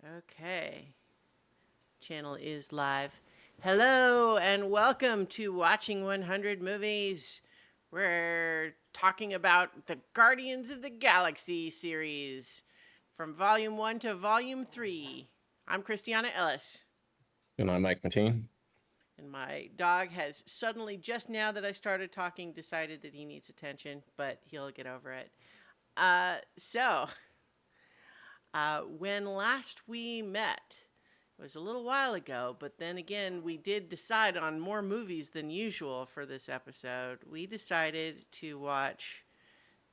Okay. Channel is live. Hello and welcome to Watching 100 Movies. We're talking about the Guardians of the Galaxy series from Volume 1 to Volume 3. I'm Christiana Ellis, And I'm Mike Mateen. and my dog has suddenly, just now that I started talking, decided that he needs attention, but he'll get over it. When last we met, it was a little while ago, but then again, we did decide on more movies than usual for this episode. We decided to watch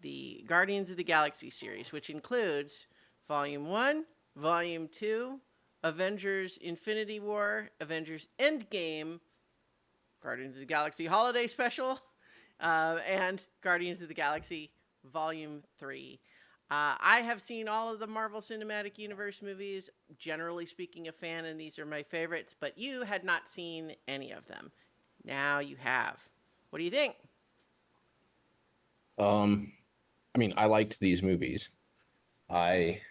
the Guardians of the Galaxy series, which includes Volume 1, Volume 2, Avengers Infinity War, Avengers Endgame, Guardians of the Galaxy Holiday Special, and Guardians of the Galaxy Volume 3. I have seen all of the Marvel Cinematic Universe movies, generally speaking, a fan, and these are my favorites, but you had not seen any of them. Now you have. What do you think? Um, I liked these movies. I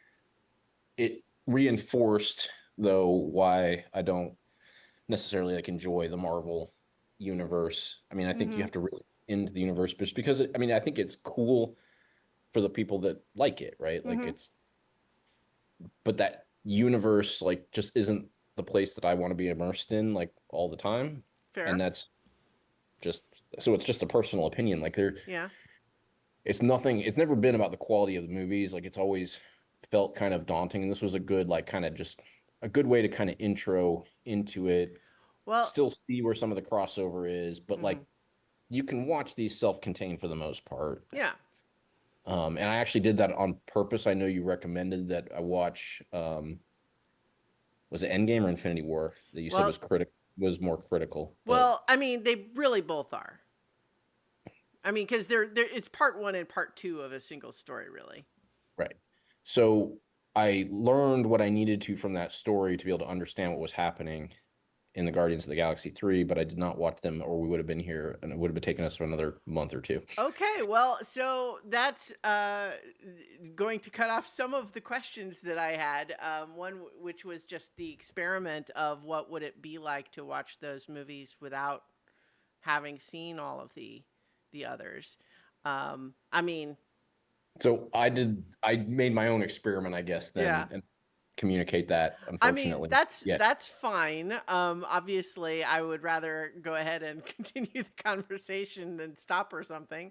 It reinforced though why I don't necessarily enjoy the Marvel universe. I think you Mm-hmm. have to really into the universe just because I think it's cool for the people that like it, right? Mm-hmm. But that universe just isn't the place that I want to be immersed in all the time. And Fair. that's just so it's just a personal opinion. Yeah. It's nothing, it's never been about the quality of the movies. It's always felt kind of daunting, and this was a good kind of just a good way to kind of intro into it, Well, still see where some of the crossover is, but mm-hmm. you can watch these self-contained for the most part. Yeah. And I actually did that on purpose. I know you recommended that I watch was it Endgame or Infinity War that you said Well, was critical, was more critical, but well, I mean, they really both are. I mean, because they're it's part one and part two of a single story, really. right. So I learned what I needed to from that story to be able to understand what was happening in the Guardians of the Galaxy 3, but I did not watch them, or we would have been here and it would have been taking us for another month or two. Okay, well, so that's going to cut off some of the questions that I had. One which was just the experiment of what would it be like to watch those movies without having seen all of the others. I mean, So I made my own experiment, I guess, then, yeah. and communicate that, I mean, unfortunately. that's Yeah. that's fine. Obviously, I would rather go ahead and continue the conversation than stop or something.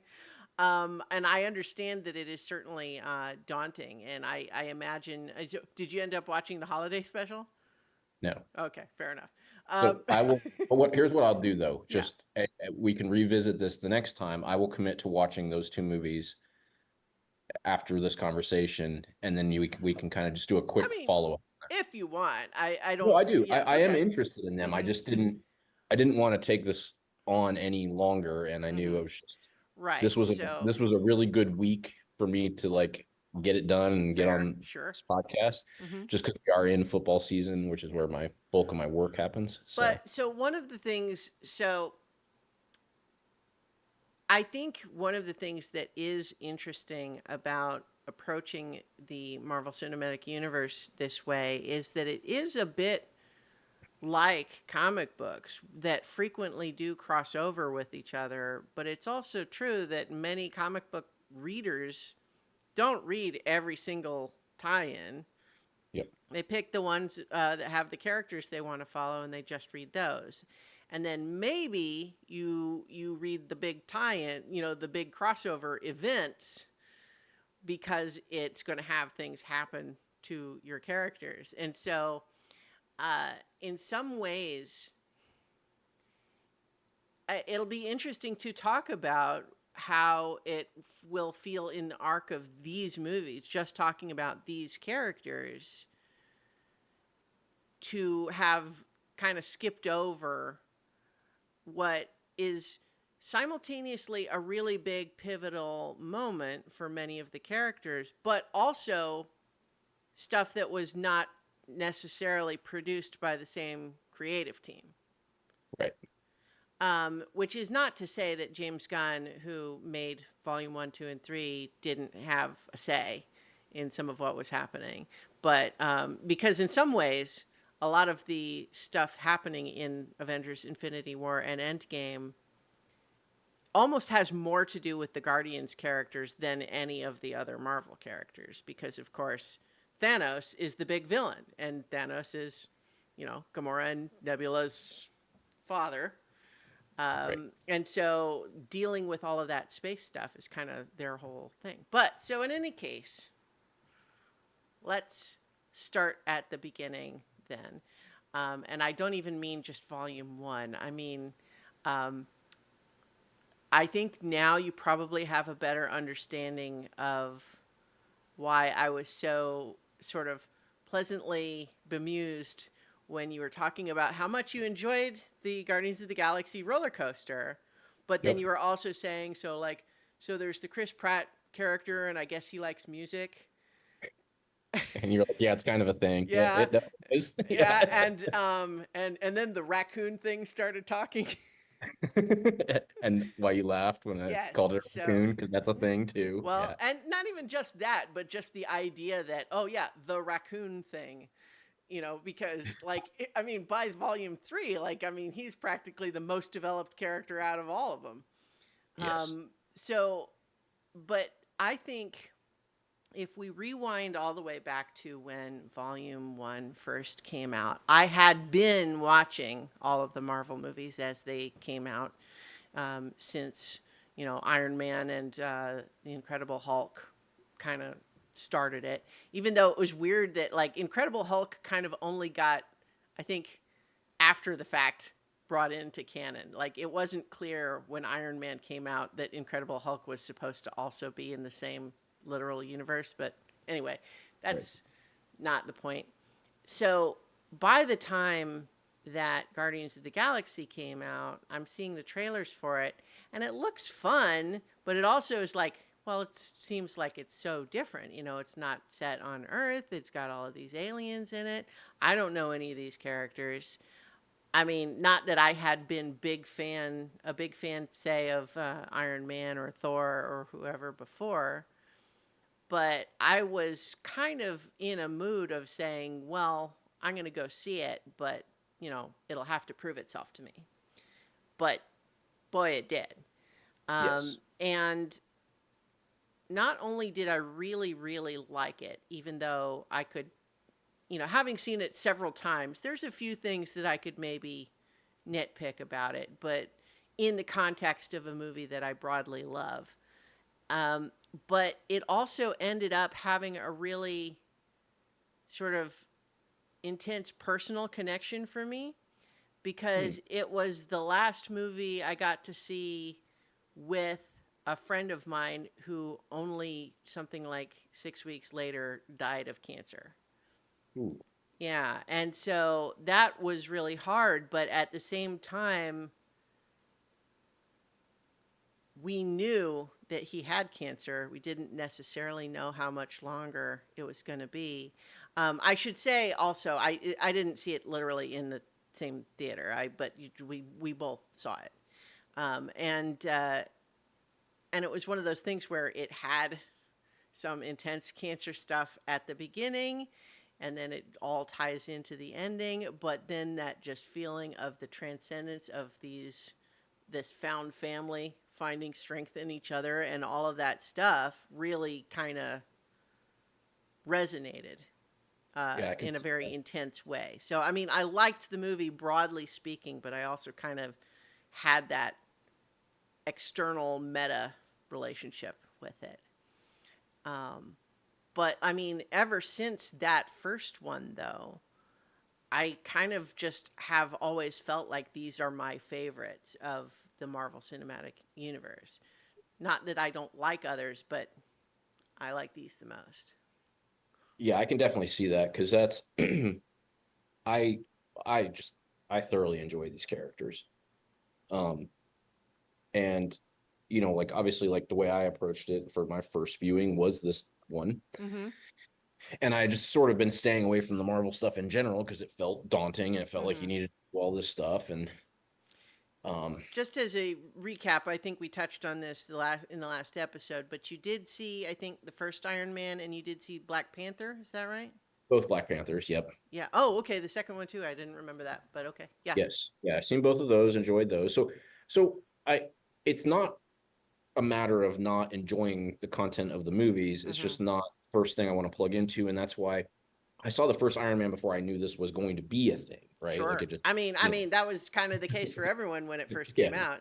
And I understand that it is certainly daunting. And I imagine, did you end up watching the holiday special? No. Okay, fair enough. So I will, but here's what I'll do though. Yeah. We can revisit this the next time. I will commit to watching those two movies after this conversation, and then we can kind of just do a I quick mean, follow up. if you want, I No, don't, I do. yeah, I am okay. interested in them. Mm-hmm. I didn't want to take this on any longer, and I knew Mm-hmm. it was just Right. So, this was a really good week for me to get it done and get fair, on sure. this podcast, Mm-hmm. just because we are in football season, which is where my bulk of my work happens. So But so one of the things, so I think one of the things that is interesting about approaching the Marvel Cinematic Universe this way is that it is a bit like comic books that frequently do cross over with each other, but it's also true that many comic book readers don't read every single tie in. yep. They pick the ones that have the characters they want to follow, and they just read those. And then maybe you read the big tie-in, the big crossover events because it's going to have things happen to your characters. And so, in some ways, it'll be interesting to talk about how it will feel in the arc of these movies, just talking about these characters, to have kind of skipped over what is simultaneously a really big pivotal moment for many of the characters, but also stuff that was not necessarily produced by the same creative team. Right. Which is not to say that James Gunn, who made Volume 1, 2, and 3, didn't have a say in some of what was happening. But because in some ways, a lot of the stuff happening in Avengers Infinity War and Endgame almost has more to do with the Guardians characters than any of the other Marvel characters, because of course Thanos is the big villain, and Thanos is, Gamora and Nebula's father. Right. And so dealing with all of that space stuff is kind of their whole thing. But so in any case, let's start at the beginning then. And I don't even mean just volume one. I mean, um, I think now you probably have a better understanding of why I was so sort of pleasantly bemused when you were talking about how much you enjoyed the Guardians of the Galaxy roller coaster, but then Yep. you were also saying, so there's the Chris Pratt character, and I guess he likes music. And you're like, yeah, it's kind of a thing. Yeah, Yeah, it definitely is. yeah, Yeah. and then the raccoon thing started talking. And why you laughed when I Yes, called it a so raccoon, because that's a thing too. well, Yeah. and not even just that, but just the idea that, oh yeah, the raccoon thing, because I mean, by volume three, I mean, he's practically the most developed character out of all of them. Yes. So, but I think if we rewind all the way back to when volume one first came out, I had been watching all of the Marvel movies as they came out, since, Iron Man and the Incredible Hulk kind of started it. Even though it was weird that Incredible Hulk kind of only got, I think, after the fact brought into canon. Like it wasn't clear when Iron Man came out that Incredible Hulk was supposed to also be in the same literal universe. But anyway, Right. that's not the point. So by the time that Guardians of the Galaxy came out, I'm seeing the trailers for it, and it looks fun, but it also is like, well, it seems like it's so different. It's not set on Earth. It's got all of these aliens in it. I don't know any of these characters. I mean, not that I had been a big fan, say, of Iron Man or Thor or whoever before, but I was kind of in a mood of saying, well, I'm going to go see it, but, it'll have to prove itself to me. But boy, it did. Yes. And not only did I really, really like it, even though I could, having seen it several times, there's a few things that I could maybe nitpick about it, but in the context of a movie that I broadly love. Um, but it also ended up having a really sort of intense personal connection for me Hmm. because it was the last movie I got to see with a friend of mine who only something like 6 weeks later died of cancer. Ooh. Yeah. And so that was really hard. But at the same time, we knew that he had cancer. We didn't necessarily know how much longer it was going to be. I should say also, I didn't see it literally in the same theater. But we both saw it, um, and uh, and it was one of those things where it had some intense cancer stuff at the beginning, and then it all ties into the ending. But then that just feeling of the transcendence of this found family finding strength in each other and all of that stuff really kind of resonated Yeah, I can in a see very that. intense way. So, I mean, I liked the movie broadly speaking, but I also kind of had that external meta relationship with it. Um, but I mean, ever since that first one, though, I kind of just have always felt like these are my favorites of the Marvel Cinematic Universe. Not that I don't like others, but I like these the most. Yeah, I can definitely see that because that's I I just I thoroughly enjoy these characters. Um, and like obviously like the way I approached it for my first viewing was this one. Mm-hmm. And I just sort of been staying away from the Marvel stuff in general because it felt daunting and it felt like you Mm-hmm. needed to do all this stuff. And Just as a recap, I think we touched on this in the last episode, but you did see, I think, the first Iron Man, and you did see Black Panther. Is that right? Both Black Panthers. Yep. Yeah. Oh, okay. The second one too. I didn't remember that, but okay. Yeah. Yes. Yeah. I've seen both of those. Enjoyed those. So it's not a matter of not enjoying the content of the movies. It's Mm-hmm. just not first thing I want to plug into, and that's why I saw the first Iron Man before I knew this was going to be a thing, right? Like Sure. it just, I you know, mean, that was kind of the case for everyone when it first yeah, came out.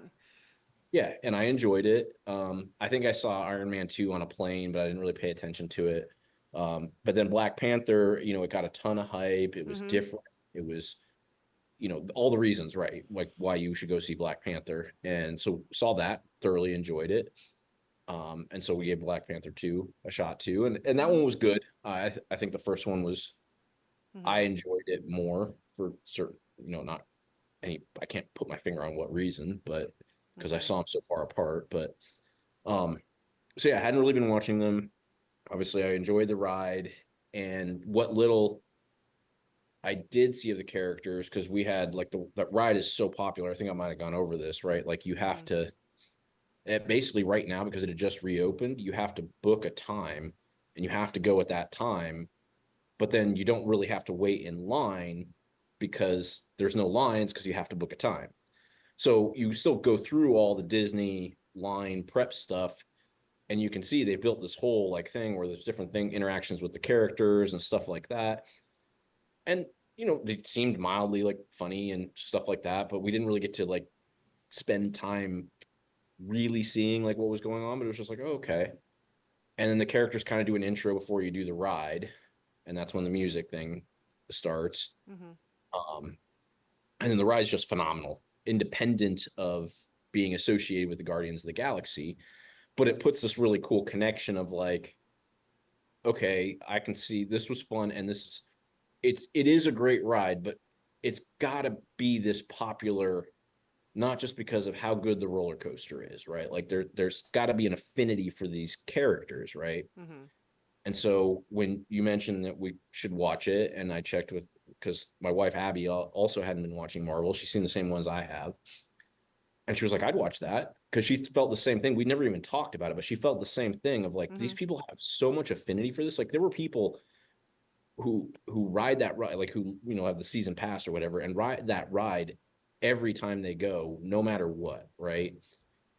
yeah, and I enjoyed it. I think I saw Iron Man 2 on a plane, but I didn't really pay attention to it. But then Black Panther, it got a ton of hype. It was Mm-hmm. different. It was, all the reasons, right? Like why you should go see Black Panther. And so saw that, thoroughly enjoyed it. And so we gave Black Panther 2 a shot too. And that Mm-hmm. one was good. I think the first one was, Mm-hmm. I enjoyed it more for certain, not I can't put my finger on what reason, but because I Okay. saw them so far apart. But um, so yeah, I hadn't really been watching them. Obviously, I enjoyed the ride, and what little I did see of the characters, because we had like that ride is so popular. I think I might have gone over this, right? Like you have Mm-hmm. to basically right now, because it had just reopened, you have to book a time and you have to go at that time, but then you don't really have to wait in line because there's no lines because you have to book a time. So you still go through all the Disney line prep stuff, and you can see they've built this whole like thing where there's different interactions with the characters and stuff like that. And they seemed mildly like funny and stuff like that, but we didn't really get to like spend time really seeing like what was going on. But it was just like, oh, okay. And then the characters kind of do an intro before you do the ride, and that's when the music thing starts. Mm-hmm. Um, and then the ride is just phenomenal, independent of being associated with the Guardians of the Galaxy. But it puts this really cool connection of like, okay, I can see this was fun, and it is a great ride, but it's got to be this popular, not just because of how good the roller coaster is, right? Like there's got to be an affinity for these characters, right? Mm-hmm. And so when you mentioned that we should watch it, and I checked with, because my wife Abby also hadn't been watching Marvel, she's seen the same ones I have, and she was like, I'd watch that, because she felt the same thing. We never even talked about it, but she felt the same thing of like, Mm-hmm. these people have so much affinity for this. Like there were people who ride that ride, like who have the season pass or whatever, and ride that ride every time they go, no matter what, right?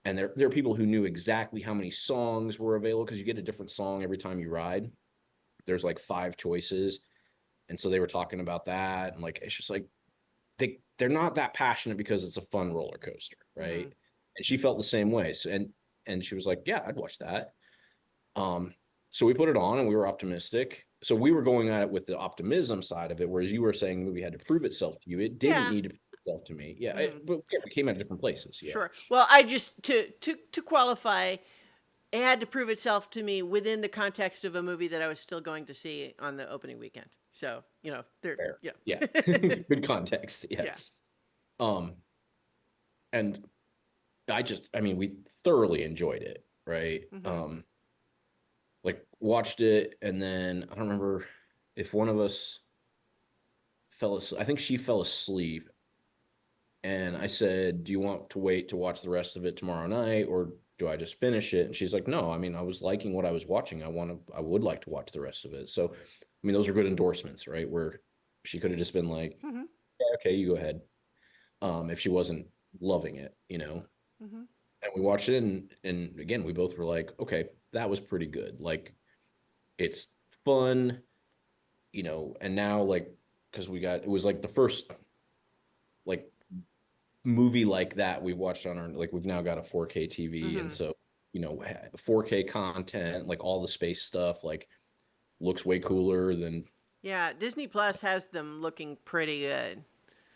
And there are people who knew exactly how many songs were available, because you get a different song every time you ride. There's like 5 choices, and so they were talking about that, and like it's just like they're not that passionate because it's a fun roller coaster, Mm-hmm. right? And she felt the same way. So, and she was like, yeah, I'd watch that. Um, so we put it on and we were optimistic. So we were going at it with the optimism side of it, whereas you were saying the movie had to prove itself to you. It didn't Yeah. need to prove itself to me. Yeah, Mm-hmm. but yeah, we came at different places. Yeah, Sure. Well, I just to qualify, it had to prove itself to me within the context of a movie that I was still going to see on the opening weekend. So, there, fair. yeah. Yeah, good context. Yeah. Yeah. Um, and I mean, we thoroughly enjoyed it, right? Mm-hmm. Like watched it, and then I don't remember if one of us fell asleep. I think she fell asleep, and I said, "Do you want to wait to watch the rest of it tomorrow night, or do I just finish it?" And she's like, "No, I mean, I was liking what I was watching. I would like to watch the rest of it." So, I mean, those are good endorsements, right? Where she could have just been like, Mm-hmm. "Yeah, okay, you go ahead." If she wasn't loving it. Mm-hmm. And we watched it, and again, we both were like, "Okay, that was pretty good. Like, it's fun, And now, like, because it was like the first like movie like that we watched on our, like, we've now got a 4K TV, and Mm-hmm. so 4K content, like all the space stuff, like looks way cooler than, Yeah, Disney Plus has them looking pretty good.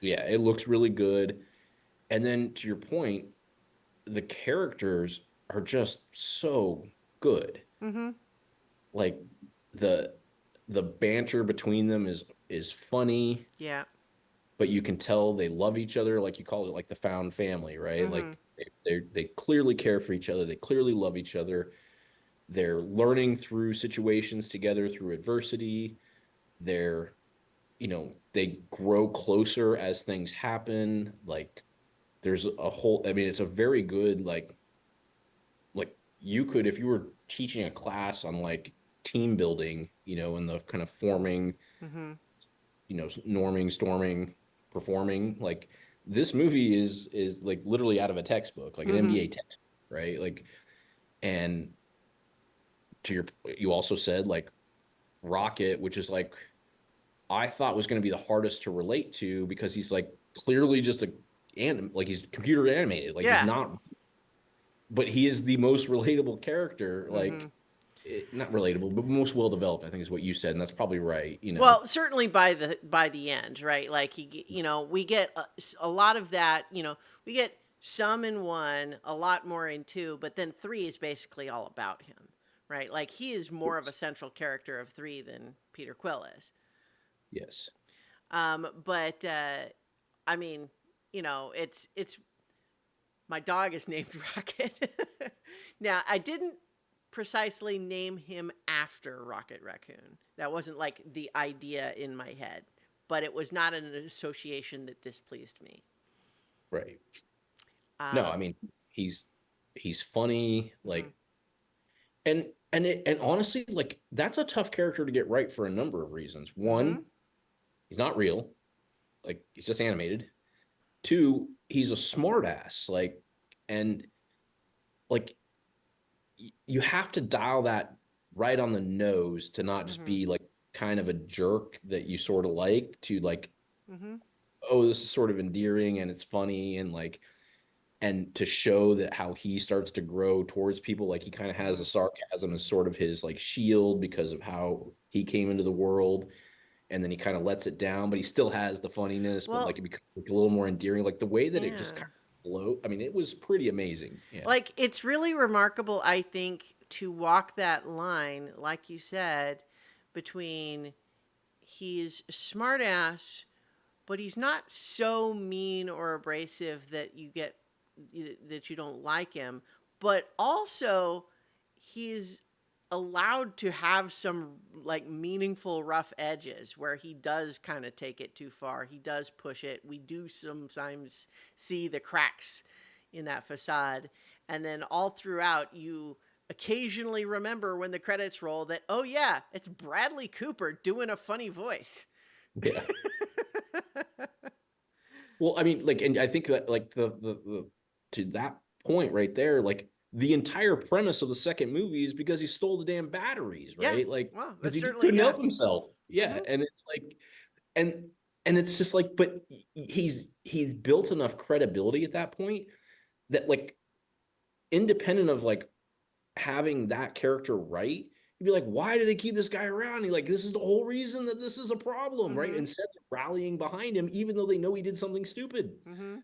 yeah, it looks really good. And then to your point, the characters are just so good. Mm-hmm. Like the the banter between them is funny, Yeah. but you can tell they love each other, like you call it, like the found family, right? Mm-hmm. Like they clearly care for each other, they clearly love each other, they're learning through situations together, through adversity, they're they grow closer as things happen, like there's a whole, I mean, it's a very good, like you could, if you were teaching a class on like team building, and the kind of forming, Mm-hmm. norming, storming, performing, like this movie is like literally out of a textbook, like an Mm-hmm. MBA textbook, right? Like, and you also said like Rocket, which is like I thought was going to be the hardest to relate to because he's like clearly just like he's computer animated, like he's Yeah. not, but he is the most relatable character, Mm-hmm. like not relatable, but most well developed, I think is what you said, and that's probably right. Well, certainly by the end, right? Like we get a lot of that. We get some in one, a lot more in two, but then three is basically all about him, right? Like he is more of a central character of three than Peter Quill is. Yes. But I mean, it's my dog is named Rocket. Now, I didn't precisely name him after Rocket Raccoon. That wasn't like the idea in my head, but it was not an association that displeased me. Right. No, I Um, mean he's funny, mhm, like, and honestly, like that's a tough character to get right for a number of reasons. mhm. One, he's not real, like he's just animated. Two, he's a smartass, like, and like you have to dial that right on the nose to not just Mhm. be like kind of a jerk that you sort of like to like, Mhm. oh, this is sort of endearing and it's funny and like, and to show that how he starts to grow towards people, like he kind of has a Mhm. sarcasm as sort of his like shield because of how he came into the world, and then he kind of lets it down, but he still has the funniness, but Well, like it becomes like a little more endearing, like the way that it just yeah. kind of flow. I mean, it was pretty amazing. Yeah. Like it's really remarkable, I think, to walk that line, like you said, between he's a smartass, but he's not so mean or abrasive that that you don't like him, but also he's allowed to have some like meaningful rough edges where he does kind of take it too far. He does push it. We do sometimes see the cracks in that facade. And then all throughout you occasionally remember when the credits roll that, oh yeah, it's Bradley Cooper doing a funny voice. Yeah. Well, I mean, like, and I think that like the to that point right there, like the entire premise of the second movie is because he stole the damn batteries, Yeah. right? Like, Well, because that's he just certainly couldn't yeah. help himself. Yeah, Mhm. and it's like, and it's just like, but he's built enough credibility at that point that like, independent of like having that character right, you'd be like, why do they keep this guy around? He like, this is the whole reason that this is a problem, right? Mhm. Instead of rallying behind him, even though they know he did something stupid. Mhm.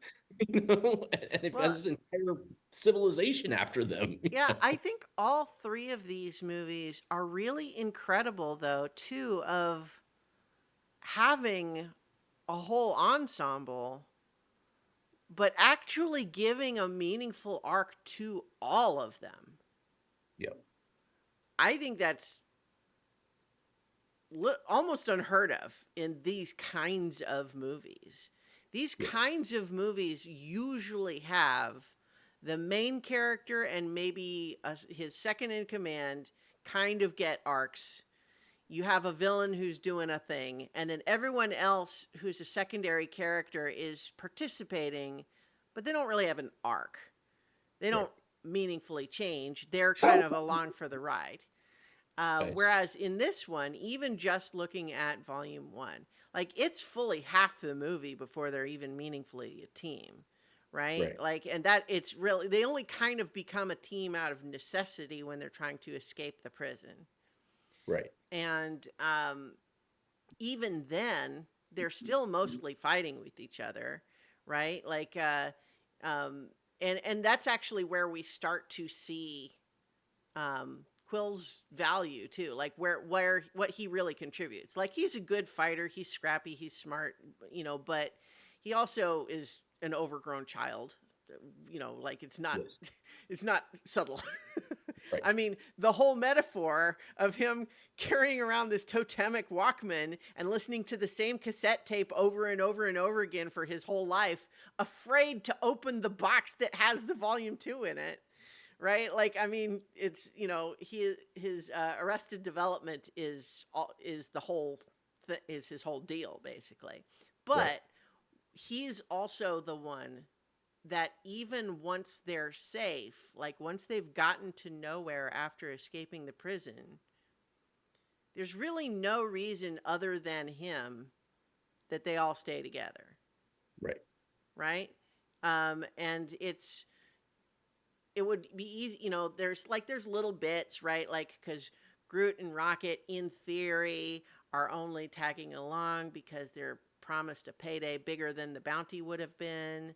And they've got Well, this entire civilization after them. yeah, I think all three of these movies are really incredible though, too, of having a whole ensemble but actually giving a meaningful arc to all of them. Yep. I think that's almost unheard of in these kinds of movies. These Yes. kinds of movies usually have the main character and maybe his second in command kind of get arcs. You have a villain who's doing a thing, and then everyone else who's a secondary character is participating, but they don't really have an arc. They Right. don't meaningfully change. They're kind of along for the ride. Nice. Whereas in this one, even just looking at volume one, like it's fully half the movie before they're even meaningfully a team, right? Right. Like, and that it's really, they only kind of become a team out of necessity when they're trying to escape the prison. Right. And even then, they're still mostly fighting with each other, right? Like, um, and that's actually where we start to see Quill's value too, like where what he really contributes. Like he's a good fighter, he's scrappy, he's smart, but he also is an overgrown child. Like it's not Yes. it's not subtle. Right. I mean, the whole metaphor of him carrying around this totemic Walkman and listening to the same cassette tape over and over and over again for his whole life, afraid to open the box that has the volume 2 in it. Right? Like, I mean, it's, his Arrested Development is the whole is his whole deal basically. Right. But he's also the one that even once they're safe, like once they've gotten to nowhere after escaping the prison, there's really no reason other than him that they all stay together. Right. Right? And it would be easy, there's little bits, right? Like, because Groot and Rocket, in theory, are only tagging along because they're promised a payday bigger than the bounty would have been.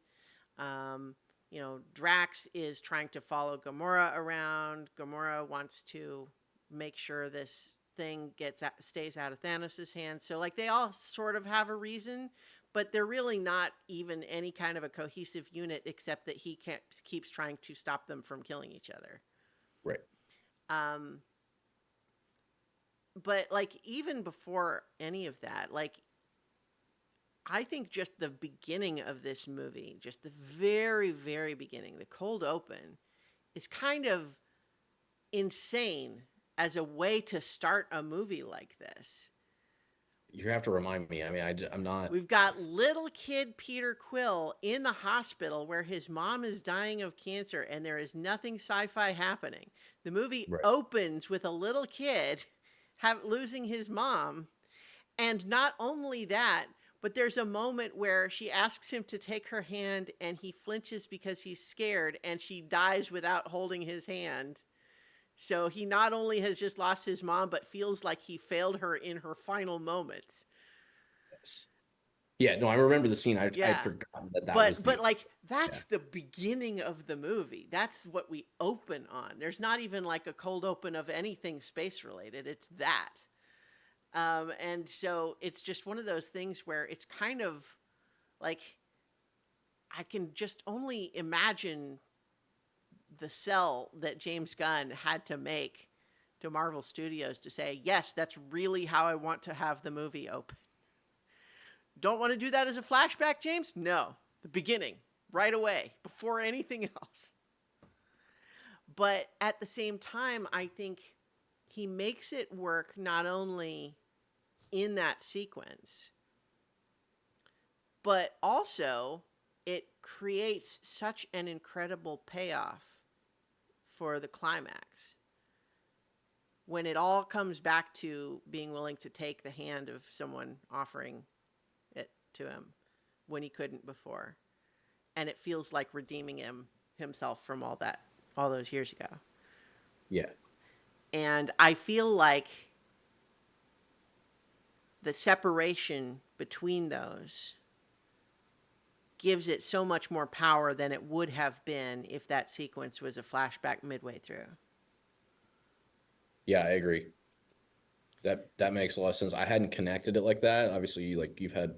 Drax is trying to follow Gamora around. Gamora wants to make sure this thing stays out of Thanos' hands. So, like, they all sort of have a reason, but they're really not even any kind of a cohesive unit, except that he keeps trying to stop them from killing each other. Right. But, like, even before any of that, like, I think just the beginning of this movie, just the very, very beginning, the cold open, is kind of insane as a way to start a movie like this. You have to remind me. I mean, I'm not. We've got little kid Peter Quill in the hospital where his mom is dying of cancer and there is nothing sci-fi happening. The movie Right. opens with a little kid losing his mom. And not only that, but there's a moment where she asks him to take her hand and he flinches because he's scared and she dies without holding his hand. So he not only has just lost his mom, but feels like he failed her in her final moments. Yes. Yeah, no, I remember the scene. I'd Yeah. forgotten that But was like that's the beginning of the movie. That's what we open on. There's not even like a cold open of anything space related. It's that. And so it's just one of those things where it's kind of like I can just only imagine the sell that James Gunn had to make to Marvel Studios to say, yes, that's really how I want to have the movie open. Don't want to do that as a flashback, James? No. The beginning, right away, before anything else. But at the same time, I think he makes it work not only in that sequence, but also it creates such an incredible payoff for the climax. When it all comes back to being willing to take the hand of someone offering it to him when he couldn't before. And it feels like redeeming himself from all those years ago. Yeah. And I feel like the separation between those gives it so much more power than it would have been if that sequence was a flashback midway through. Yeah, I agree. That makes a lot of sense. I hadn't connected it like that. Obviously, you've had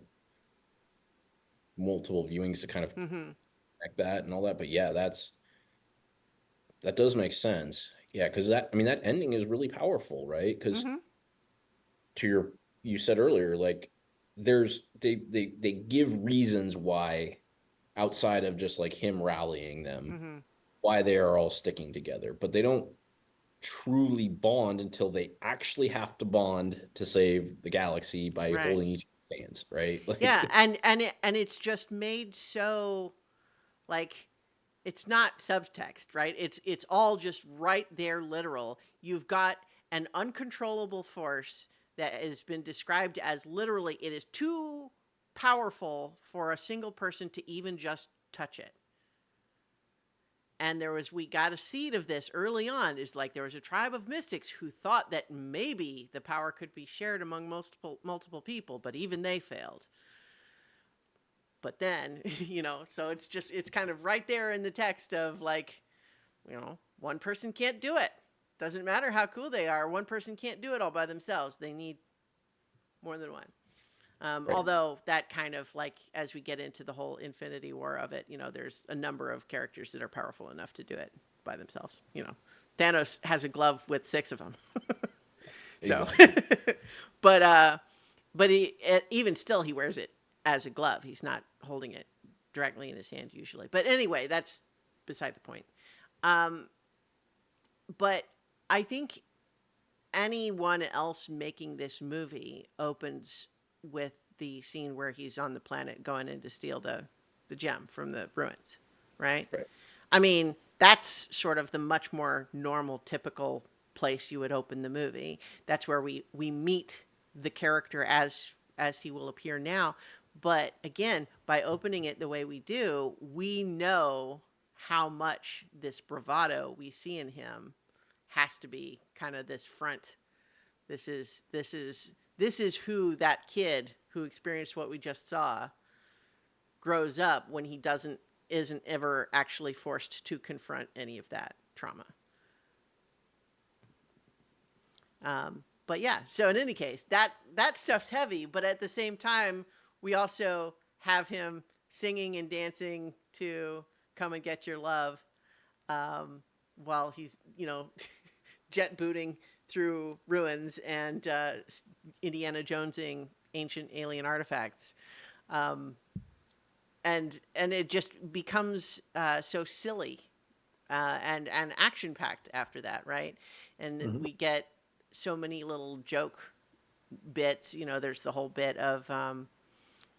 multiple viewings to kind of connect that and all that. But yeah, that does make sense. Yeah, because that ending is really powerful, right? Because you said earlier, like they give reasons why outside of just like him rallying them, why they are all sticking together, but they don't truly bond until they actually have to bond to save the galaxy by holding each other's hands, right? Like, yeah, and it's just made so like it's not subtext, right? It's all just right there, literal. You've got an uncontrollable force that has been described as literally it is too powerful for a single person to even just touch it. And we got a seed of this early on, is like there was a tribe of mystics who thought that maybe the power could be shared among multiple people, but even they failed. But then, so it's kind of right there in the text of like, one person can't do it. Doesn't matter how cool they are. One person can't do it all by themselves. They need more than one. Although that kind of like, as we get into the whole Infinity War of it, there's a number of characters that are powerful enough to do it by themselves. Thanos has a glove with 6 of them. So, Exactly. but even still, he wears it as a glove. He's not holding it directly in his hand usually. But anyway, that's beside the point. Um, but I think anyone else making this movie opens with the scene where he's on the planet going in to steal the gem from the ruins, right? Right. I mean, that's sort of the much more normal, typical place you would open the movie. That's where we meet the character as he will appear now. But again, by opening it the way we do, we know how much this bravado we see in him has to be kind of this front. This is who that kid who experienced what we just saw grows up when he doesn't isn't ever actually forced to confront any of that trauma. But yeah, so in any case, that stuff's heavy, but at the same time, we also have him singing and dancing to "Come and Get Your Love" while he's jet booting through ruins and Indiana Jonesing ancient alien artifacts. Um, and it just becomes so silly and action packed after that, right? And Mhm. we get so many little joke bits. There's the whole bit of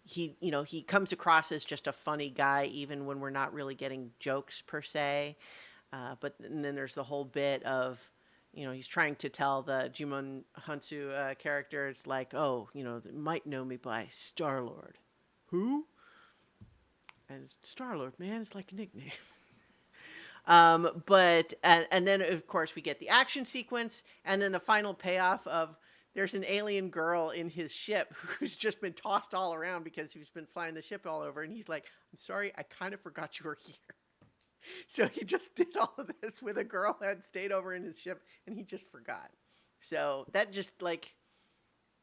he comes across as just a funny guy, even when we're not really getting jokes per se. But and then there's the whole bit of he's trying to tell the Jimon Hansu character, it's like, oh, they might know me by Star Lord. Who? And Star Lord, man, it's like a nickname. But and then of course we get the action sequence, and then the final payoff of there's an alien girl in his ship who's just been tossed all around because he's been flying the ship all over, and he's like, "I'm sorry, I kind of forgot you were here." So he just did all of this with a girl that had stayed over in his ship, and he just forgot. So that just like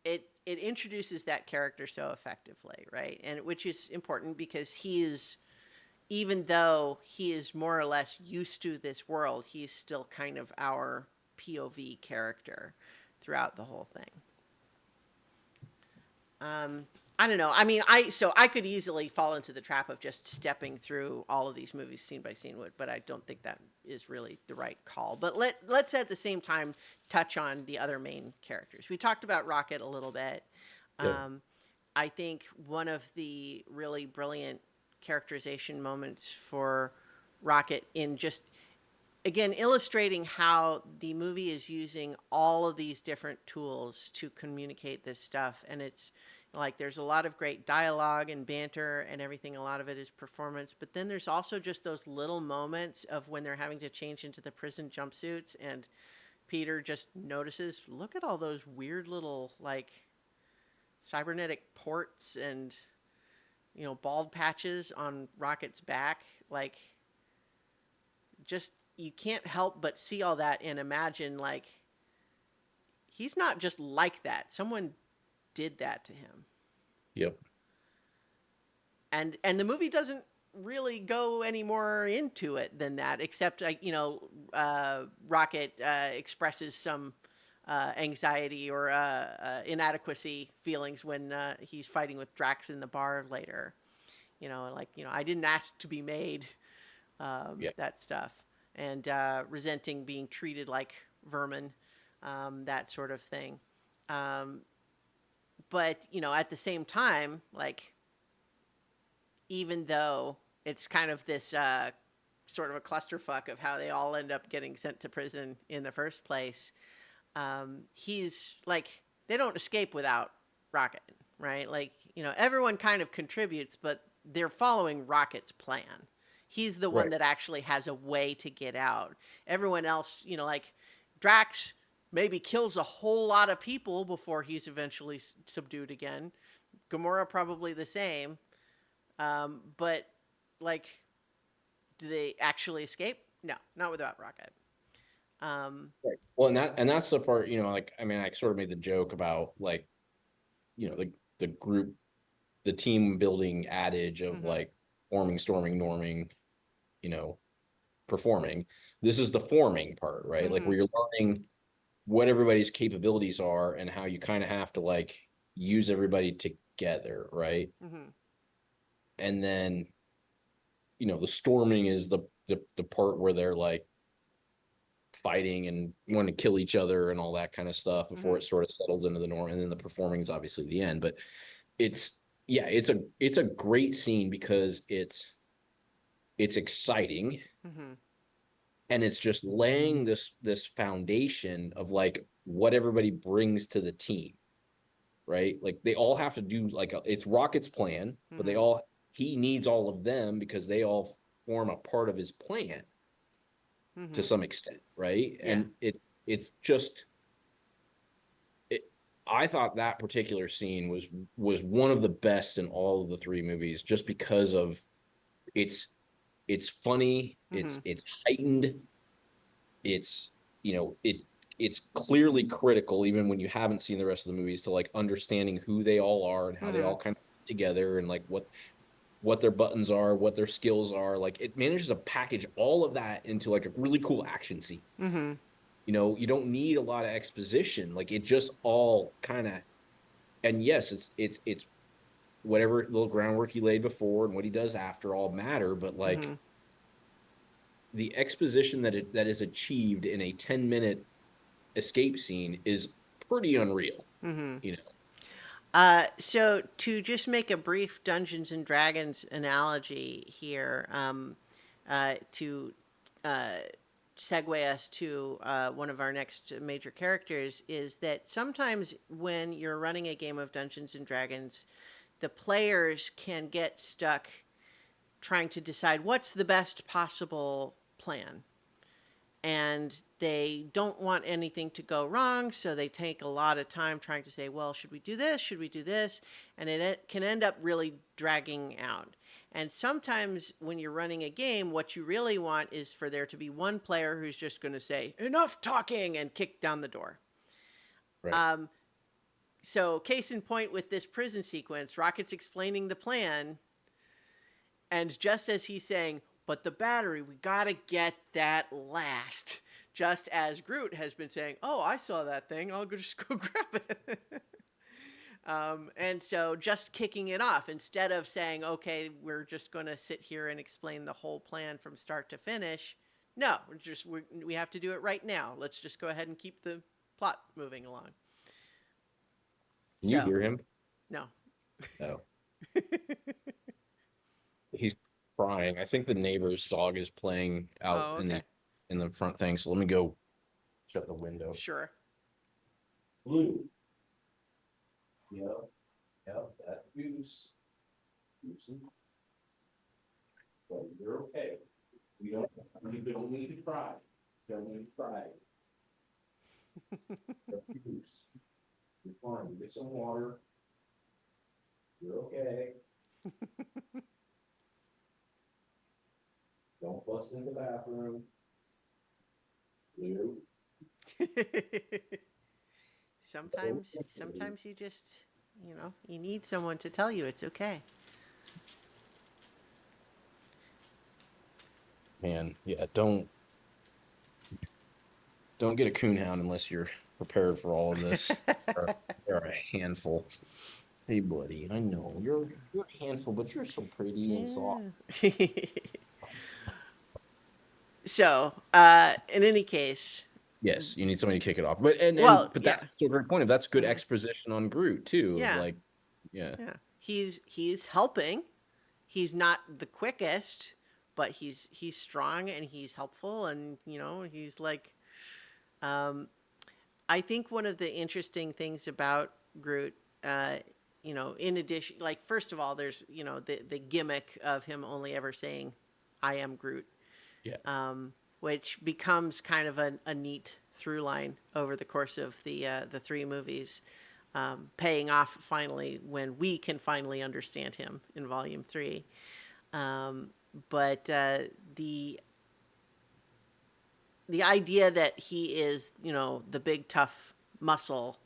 it introduces that character so effectively, right? And which is important because he is, even though he is more or less used to this world, he's still kind of our POV character throughout the whole thing. Um, I don't know. I mean, I could easily fall into the trap of just stepping through all of these movies scene by scene, but I don't think that is really the right call. But let's at the same time touch on the other main characters. We talked about Rocket a little bit. Yeah. Um, I think one of the really brilliant characterization moments for Rocket in just again illustrating how the movie is using all of these different tools to communicate this stuff, and it's like there's a lot of great dialogue and banter and everything. A lot of it is performance, but then there's also just those little moments of when they're having to change into the prison jumpsuits, and Peter just notices, look at all those weird little like cybernetic ports and bald patches on Rocket's back. Like, just you can't help but see all that and imagine like he's not just like that. Someone did that to him. Yep. And the movie doesn't really go any more into it than that, except like Rocket expresses some anxiety or inadequacy feelings when he's fighting with Drax in the bar later. Like I didn't ask to be made, Yeah. that stuff, and resenting being treated like vermin, that sort of thing. Um, but at the same time, like even though it's kind of this sort of a clusterfuck of how they all end up getting sent to prison in the first place, he's like they don't escape without Rocket, right? Like everyone kind of contributes, but they're following Rocket's plan. He's the one Right. that actually has a way to get out. Everyone else, like Drax maybe kills a whole lot of people before he's eventually subdued again. Gamora probably the same. But like, do they actually escape? No, not without Rocket. Right. Well, and that's the part, like I mean, I sort of made the joke about like, the group, the team building adage of Mm-hmm. like forming, storming, norming, you know, performing. This is the forming part, right? Like Mm-hmm. where you're learning what everybody's capabilities are and how you kind of have to like use everybody together, right? Mm-hmm. And then, the storming is the part where they're like fighting and want to kill each other and all that kind of stuff before Mm-hmm. it sort of settles into the norm. And then the performing is obviously the end. But it's yeah, it's a great scene because it's exciting Mm-hmm. and it's just laying this foundation of like what everybody brings to the team, right? Like they all have to do like it's Rocket's plan, but Mm-hmm. he needs all of them because they all form a part of his plan to Mm-hmm. some extent, right? Yeah. And it's just it, I thought that particular scene was one of the best in all of the three movies, just because of it's it's funny, Mm-hmm. it's heightened, it's it's clearly critical, even when you haven't seen the rest of the movies, to like understanding who they all are and how they Mm-hmm. all kind of fit together and like what their buttons are, what their skills are. Like it manages to package all of that into like a really cool action scene. Mm-hmm. You don't need a lot of exposition. Like it just all kind of, and yes, it's whatever little groundwork he laid before and what he does after all matter, but like Mm-hmm. the exposition that is achieved in a 10-minute escape scene is pretty unreal, Mm-hmm. you know. So to just make a brief Dungeons and Dragons analogy here, to uh, segue us to one of our next major characters, is that sometimes when you're running a game of Dungeons and Dragons, the players can get stuck trying to decide what's the best possible plan, and they don't want anything to go wrong, so they take a lot of time trying to say, well, should we do this, should we do this, and it can end up really dragging out. And sometimes when you're running a game, what you really want is for there to be one player who's just going to say enough talking and kick down the door. Right. um, so case in point, with this prison sequence, Rocket's explaining the plan, and just as he's saying, but the battery, we gotta get that last. Just as Groot has been saying, oh, I saw that thing, I'll just go grab it. And so just kicking it off instead of saying, okay, we're just going to sit here and explain the whole plan from start to finish. No, we have to do it right now. Let's just go ahead and keep the plot moving along. Can you So, hear him? no. No, he's crying. I think the neighbor's dog is playing out Oh, in the okay. front thing. So let me go shut the window. Sure. Blue. Yep. Yep. That goose. Goose. Well, you're okay. You don't need to cry. You don't need to cry. Goose. You're fine. You get some water. You're okay. Don't bust in the bathroom. Blue. Sometimes you just, you need someone to tell you it's okay. Man, yeah, don't get a coonhound unless you're prepared for all of this. They're a handful. Hey, buddy, I know you're a handful, but you're so pretty and soft. Yeah. So, in any case, Yes, you need somebody to kick it off. well, But yeah. that's a great point. If that's good Mhm. exposition on Groot too, of Yeah. like, yeah, Yeah. He's helping. He's not the quickest, but he's strong and he's helpful, and he's like, um I think one of the interesting things about Groot, uh, in addition, like, first of all, there's the gimmick of him only ever saying, "I am Groot," yeah, which becomes kind of a neat through line over the course of the three movies, paying off finally when we can finally understand him in Volume 3. Um, but the the idea that he is, the big tough muscle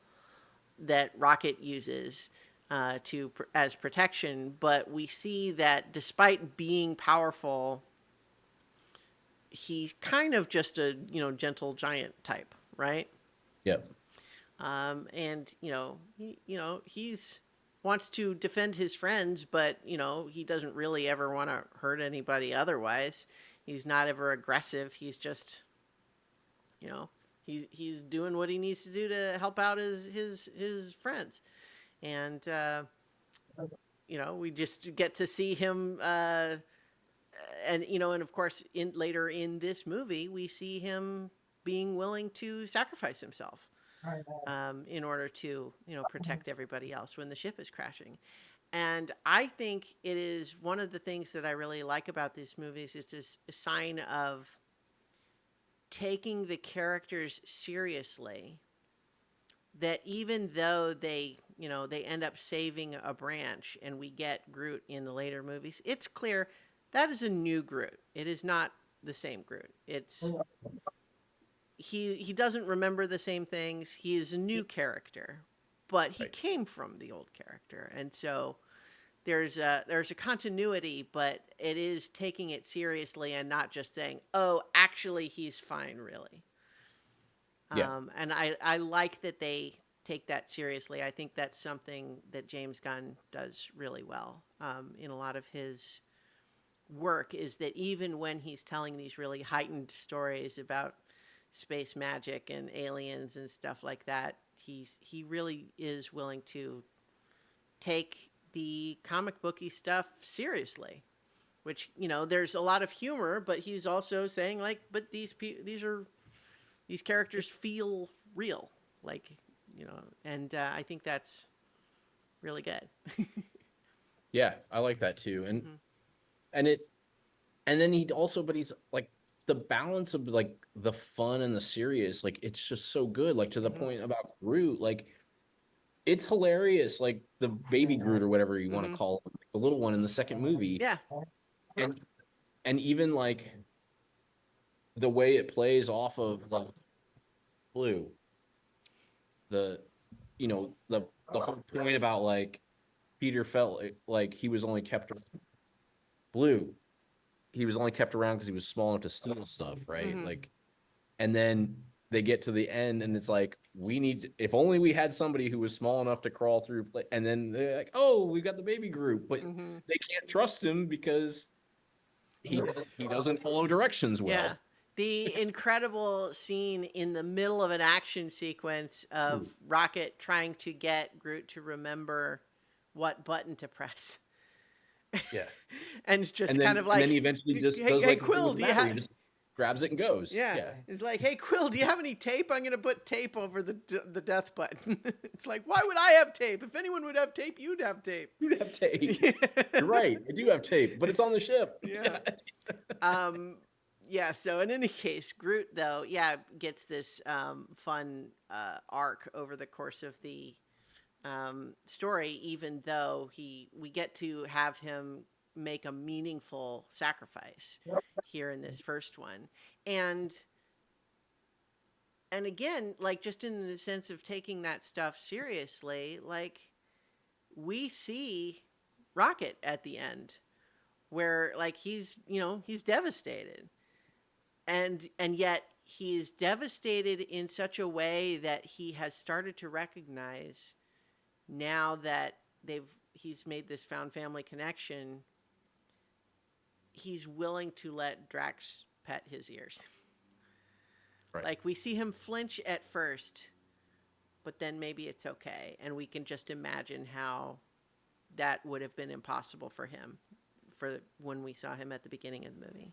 that Rocket uses as protection, but we see that despite being powerful, he's kind of just a gentle giant type, right? Yep. And he's wants to defend his friends, but he doesn't really ever want to hurt anybody otherwise. He's not ever aggressive. He's just, you know, he's doing what he needs to do to help out his friends. And we just get to see him and of course in later in this movie we see him being willing to sacrifice himself in order to protect everybody else when the ship is crashing. And I think it is one of the things that I really like about these movies. It's a sign of taking the characters seriously, that even though they end up saving a branch and we get Groot in the later movies, it's clear that is a new Groot. It is not the same Groot. It's he doesn't remember the same things. He is a new character, but he Right. came from the old character, and so there's a continuity, but it is taking it seriously and not just saying, "Oh, actually, he's fine, really." Yeah. And I like that they take that seriously. I think that's something that James Gunn does really well in a lot of his work, is that even when he's telling these really heightened stories about space magic and aliens and stuff like that, he really is willing to take the comic booky stuff seriously. Which there's a lot of humor, but he's also saying like, but these characters feel real, like and I think that's really good. Yeah, I like that too. Hmm. And it and then he also, but he's like, the balance of like the fun and the serious, like it's just so good. Like to the Hmm. point about Groot, like it's hilarious. Like the baby Groot or whatever you want to Hmm. call him, the little one in the second movie, Yeah. and even like the way it plays off of like Blue, the the whole point about like Peter felt like he was only kept Blue. He was only kept around because he was small enough to steal stuff, right? Hmm. Like, and then they get to the end, and it's like, we need, if only we had somebody who was small enough to crawl through. And then they're like, oh, we got the baby group, but Hmm. they can't trust him because he he doesn't follow directions well. Yeah. The incredible scene in the middle of an action sequence of Ooh. Rocket trying to get Groot to remember what button to press. Yeah, And it's just and kind of then he like, eventually just hey, does hey like the thing Quill, with the do you battery, have? he just grabs it and goes. Yeah, Yeah, it's like, hey Quill, do you have any tape? I'm gonna put tape over the death button. It's like, why would I have tape? If anyone would have tape, you'd have tape. you have tape. You're right, I do have tape, but it's on the ship. Yeah. Um, yeah. So in any case, Groot though, yeah, gets this fun arc over the course of the story, even though we get to have him make a meaningful sacrifice here in this first one. And again, like just in the sense of taking that stuff seriously, like we see Rocket at the end where like he's devastated. And yet he's devastated in such a way that he has started to recognize, now that he's made this found family connection, he's willing to let Drax pet his ears. Right. Like we see him flinch at first, but then maybe it's okay, and we can just imagine how that would have been impossible for him for when we saw him at the beginning of the movie.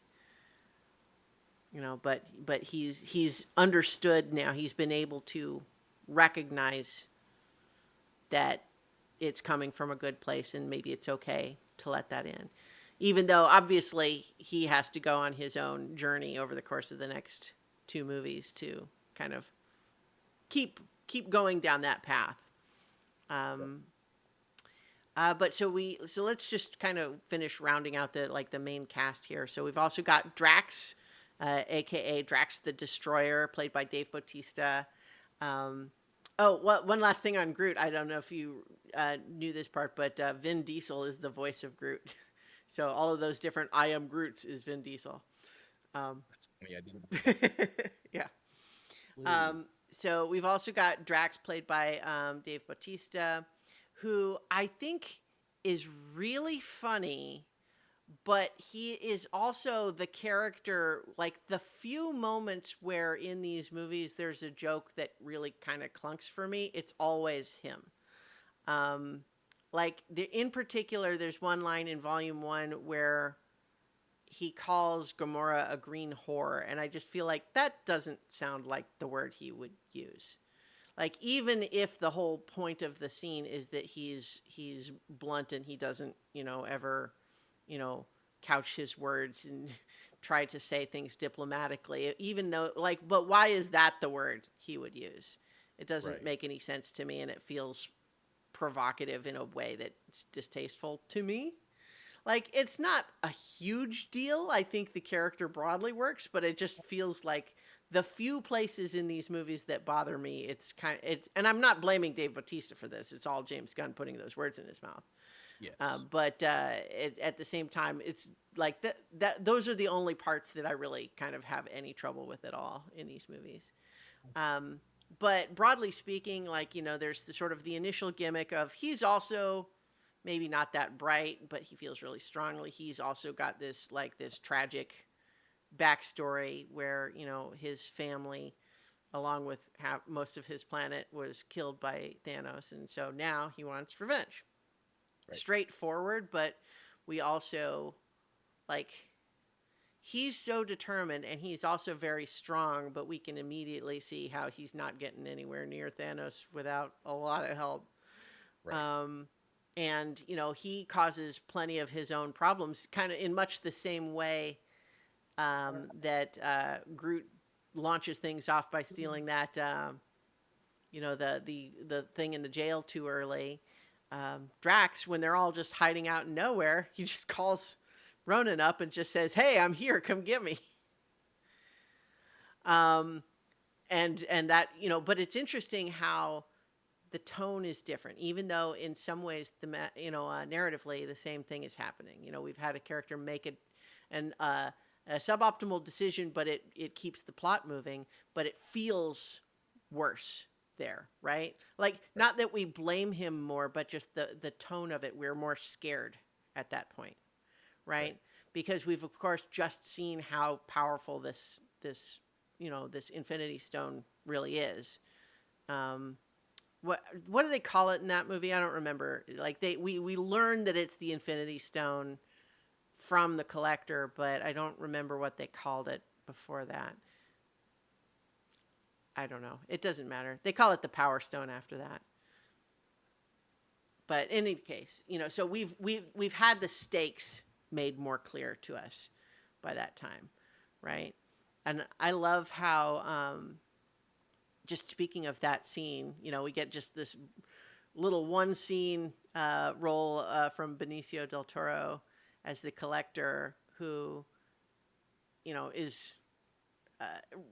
But he's understood now. He's been able to recognize that it's coming from a good place, and maybe it's okay to let that in, even though obviously he has to go on his own journey over the course of the next two movies to kind of keep going down that path. Um, but so let's just kind of finish rounding out the main cast here. So we've also got Drax, aka Drax the Destroyer, played by Dave Bautista. One last thing on Groot. I don't know if you knew this part, but Vin Diesel is the voice of Groot. So all of those different I am Groots is Vin Diesel. That's funny, I didn't. Yeah. Blue. So we've also got Drax played by Dave Bautista, who I think is really funny, but he is also the character, like the few moments where in these movies there's a joke that really kind of clunks for me, it's always him. Um, in particular, there's one line in Volume 1 where he calls Gamora a green whore, and I just feel like that doesn't sound like the word he would use. Like, even if the whole point of the scene is that he's blunt and he doesn't, ever, you know, couch his words and try to say things diplomatically, even though, like, but why is that the word he would use? It doesn't Right. make any sense to me, and it feels provocative in a way that's distasteful to me. Like, it's not a huge deal. I think the character broadly works, but it just feels like the few places in these movies that bother me, and I'm not blaming Dave Bautista for this. It's all James Gunn putting those words in his mouth. Yes. But at the same time, it's like that those are the only parts that I really kind of have any trouble with at all in these movies. Um, but broadly speaking, like, there's the sort of the initial gimmick of he's also maybe not that bright, but he feels really strongly. He's also got this tragic backstory where, his family, along with most of his planet, was killed by Thanos. And so now he wants revenge. Right. Straightforward, but we also, like, he's so determined and he's also very strong, but we can immediately see how he's not getting anywhere near Thanos without a lot of help. Right. Um, and, he causes plenty of his own problems, kind of in much the same way that Groot launches things off by stealing that, the thing in the jail too early. Drax, when they're all just hiding out in nowhere, he just calls Ronan up and just says, "Hey, I'm here. Come get me." Um, and that, but it's interesting how the tone is different, even though in some ways narratively the same thing is happening. We've had a character make a suboptimal decision, but it keeps the plot moving, but it feels worse there, right? Like, Right. not that we blame him more, but just the tone of it. We're more scared at that point, Right. right? Because we've of course just seen how powerful this Infinity Stone really is. Um, what do they call it in that movie? I don't remember. Like, we learned that it's the Infinity Stone from the Collector, but I don't remember what they called it before that. I don't know. It doesn't matter. They call it the Power Stone after that. But in any case, so we've had the stakes made more clear to us by that time, right? And I love how, just speaking of that scene, we get just this little one scene role from Benicio del Toro as the Collector, who, is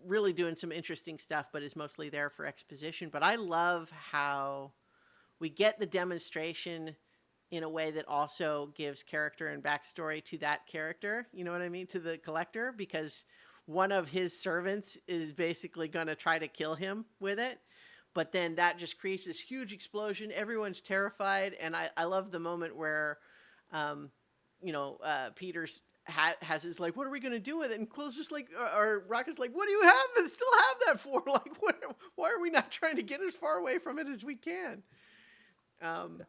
really doing some interesting stuff, but is mostly there for exposition. But I love how we get the demonstration in a way that also gives character and backstory to that character. You know what I mean? To the Collector, because one of his servants is basically going to try to kill him with it. But then that just creates this huge explosion. Everyone's terrified. And I love the moment where, Peter's has his, like, what are we going to do with it? And Quill's just like, or Rocket's like, what do you have? Still have that for? Like, why are we not trying to get as far away from it as we can? Um,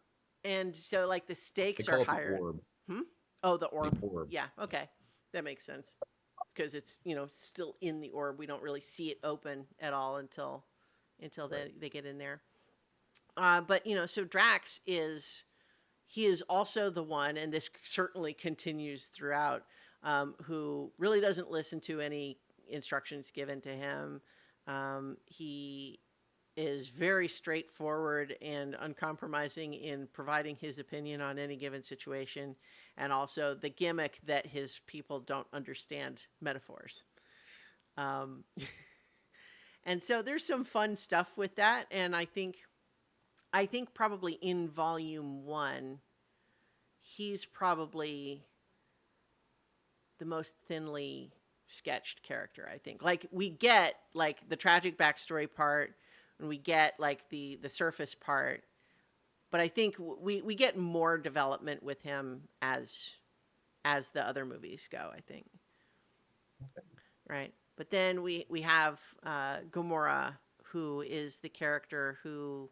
and so, like, the They stakes are call it the higher. orb. Oh, the The orb. orb. Yeah. Yeah. Okay. That makes sense. Because it's, still in the orb. We don't really see it open at all until Right. they get in there. But, so Drax he is also the one, and this certainly continues throughout, who really doesn't listen to any instructions given to him. He is very straightforward and uncompromising in providing his opinion on any given situation, and also the gimmick that his people don't understand metaphors. Um, and so there's some fun stuff with that, and I think probably in volume 1 he's probably the most thinly sketched character, I think. Like, we get, like, the tragic backstory part, when we get like the surface part. But I think we get more development with him as the other movies go, I think. Right. But then we have Gamora, who is the character who.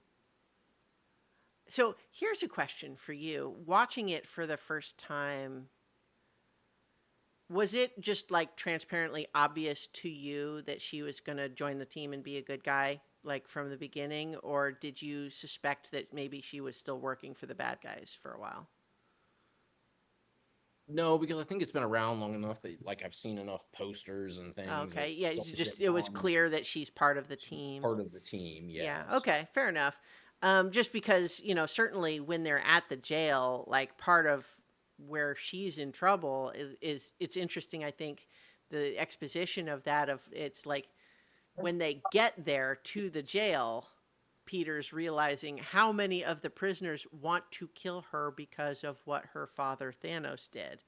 So here's a question for you. Watching it for the first time, was it just like transparently obvious to you that she was going to join the team and be a good guy, like from the beginning? Or did you suspect that maybe she was still working for the bad guys for a while? No, because I think it's been around long enough that like I've seen enough posters and things that Okay. Yeah. stuff It's is just, getting it was on. clear that she's part of the She's team. part of the team, Yeah. yes. Okay. Fair enough. Just because, certainly when they're at the jail, like part of where she's in trouble is it's interesting. I think the exposition of that, of it's like when they get there to the jail, Peter's realizing how many of the prisoners want to kill her because of what her father Thanos did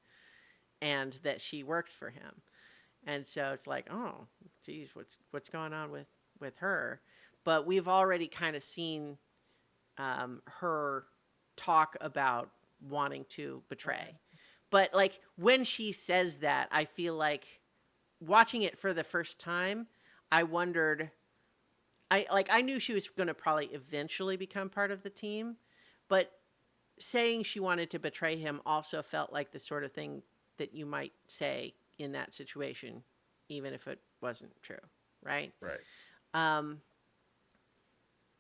and that she worked for him. And so it's like, oh, geez, what's going on with her? But we've already kind of seen her talk about wanting to betray. But like when she says that, I feel like watching it for the first time, I wondered. I knew she was going to probably eventually become part of the team, but saying she wanted to betray him also felt like the sort of thing that you might say in that situation, even if it wasn't true, right? Right. Um,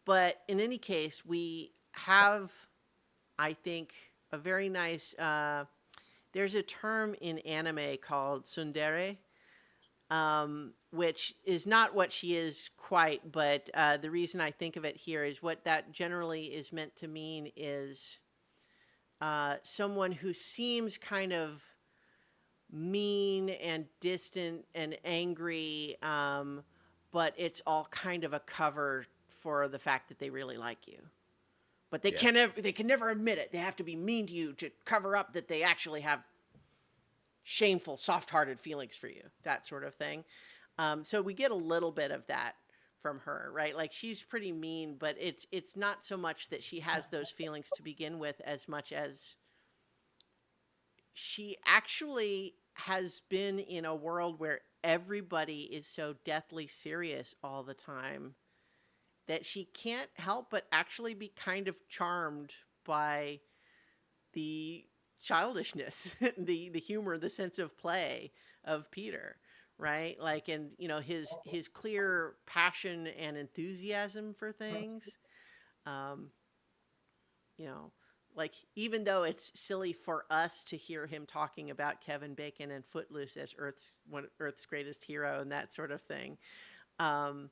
but in any case, we have, I think, a very nice. There's a term in anime called tsundere, which is not what she is quite, but the reason I think of it here is what that generally is meant to mean is someone who seems kind of mean and distant and angry, but it's all kind of a cover for the fact that they really like you. But Yeah. they can never admit it. They have to be mean to you to cover up that they actually have shameful, soft-hearted feelings for you. That sort of thing. So we get a little bit of that from her, right? Like she's pretty mean, but it's not so much that she has those feelings to begin with, as much as she actually has been in a world where everybody is so deathly serious all the time that she can't help but actually be kind of charmed by the childishness, the humor, the sense of play of Peter, right? Like, and his clear passion and enthusiasm for things. Um, you know, like even though it's silly for us to hear him talking about Kevin Bacon and Footloose as Earth's greatest hero and that sort of thing, um,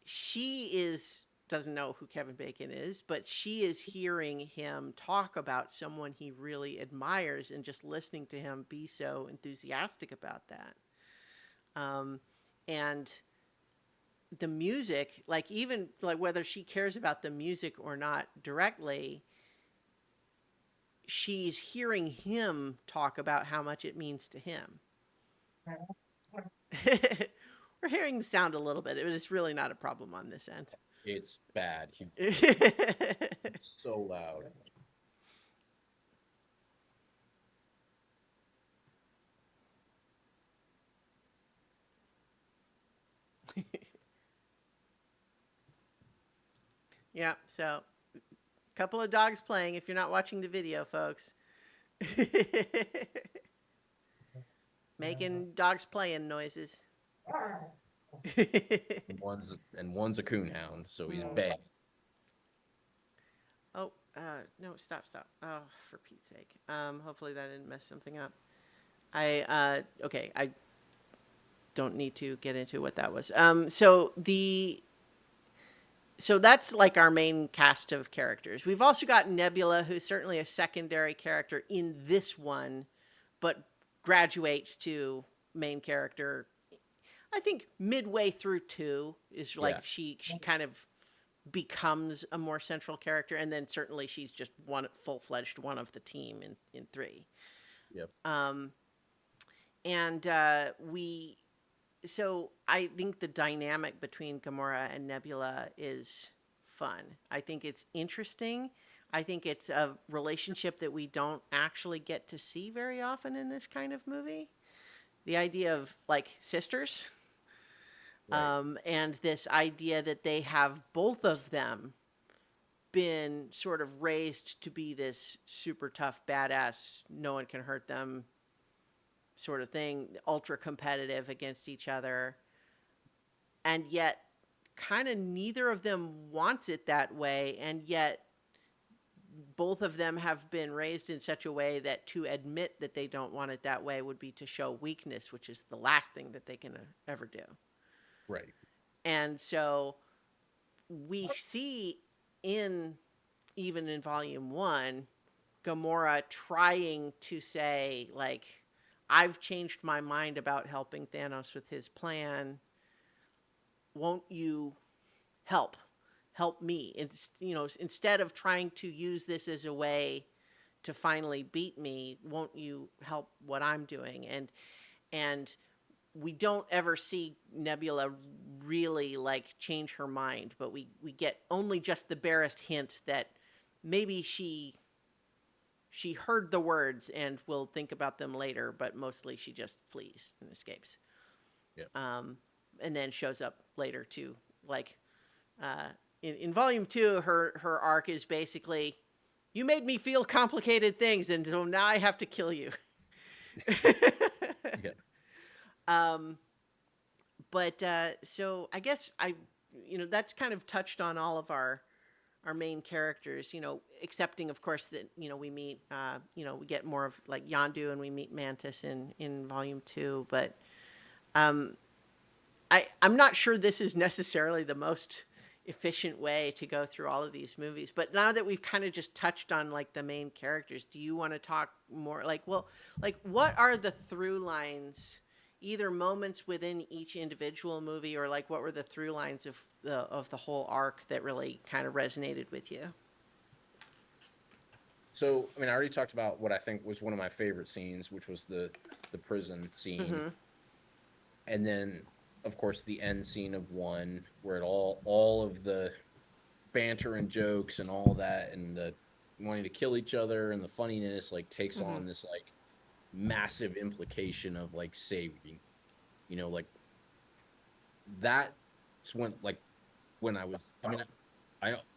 she is doesn't know who Kevin Bacon is, but she is hearing him talk about someone he really admires and just listening to him be so enthusiastic about that. Um, and the music, like even like whether she cares about the music or not directly, she's hearing him talk about how much it means to him. We're hearing the sound a little bit, but it's really not a problem on this end. It's bad. So loud. Yeah, so couple of dogs playing if you're not watching the video, folks. Making dogs playing noises. And one's a coonhound, so he's bad. Oh, no, stop. Oh, for Pete's sake. Hopefully that didn't mess something up. Okay, I don't need to get into what that was. So that's like our main cast of characters. We've also got Nebula, who's certainly a secondary character in this one, but graduates to main character. I think midway through 2 is like Yeah. she kind of becomes a more central character, and then certainly she's just one full-fledged one of the team in 3. Yep. And we so I think the dynamic between Gamora and Nebula is fun. I think it's interesting. I think it's a relationship that we don't actually get to see very often in this kind of movie. The idea of like sisters, Right. and this idea that they have both of them been sort of raised to be this super tough badass, no one can hurt them sort of thing, ultra competitive against each other. And yet, kind of neither of them wants it that way. And yet, both of them have been raised in such a way that to admit that they don't want it that way would be to show weakness, which is the last thing that they can ever do. Right. And so we see in even in volume 1 Gamora trying to say like, I've changed my mind about helping Thanos with his plan. Won't you help me? It's, instead of trying to use this as a way to finally beat me, won't you help what I'm doing? And we don't ever see Nebula really like change her mind, but we get only just the barest hint that maybe she heard the words and will think about them later, but mostly she just flees and escapes. Yeah. And then shows up later to like in volume 2, her arc is basically, you made me feel complicated things, and so now I have to kill you. Yeah. But so I guess that's kind of touched on all of our main characters, excepting of course that we meet we get more of like Yondu, and we meet Mantis in volume 2, but I'm not sure this is necessarily the most efficient way to go through all of these movies. But now that we've kind of just touched on like the main characters, do you want to talk more like, well, like what are the through lines, either moments within each individual movie, or like what were the through lines of the whole arc that really kind of resonated with you? So, I mean, I already talked about what I think was one of my favorite scenes, which was the prison scene, Mm-hmm. and then, of course, the end scene of 1, where it all of the banter and jokes and all that, and the wanting to kill each other and the funniness like takes Mm-hmm. on this like massive implication of like saving, like that's when I was. I mean,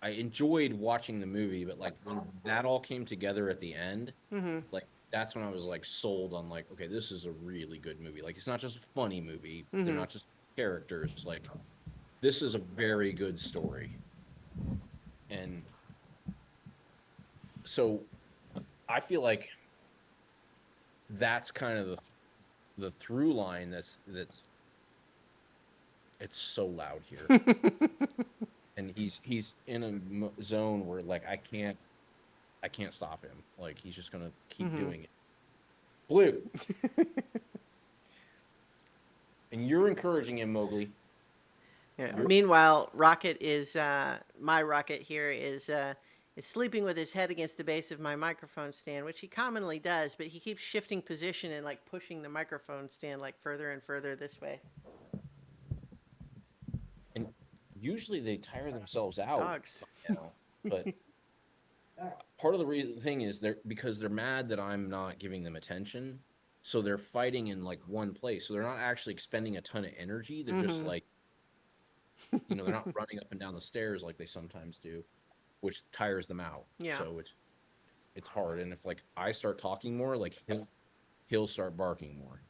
I enjoyed watching the movie, but like when that all came together at the end, Mm-hmm. like that's when I was like sold on like, okay, this is a really good movie. Like it's not just a funny movie. They're Mm-hmm. not just characters. Like this is a very good story. And so I feel like that's kind of the through line that's it's so loud here. And he's in a zone where like I can't stop him. Like he's just gonna keep Mm-hmm. doing it. Blue. And you're encouraging him, Mowgli. Yeah. You're Meanwhile, Rocket is my Rocket here is sleeping with his head against the base of my microphone stand, which he commonly does, but he keeps shifting position and like pushing the microphone stand like further and further this way. and usually they tire themselves out Dogs. by now, but part of the thing is because they're mad that I'm not giving them attention, so they're fighting in like one place. So they're not actually expending a ton of energy. They're just Mm-hmm. like, they're not running up and down the stairs like they sometimes do, which tires them out. Yeah. So it's hard. And if like I start talking more, like he'll start barking more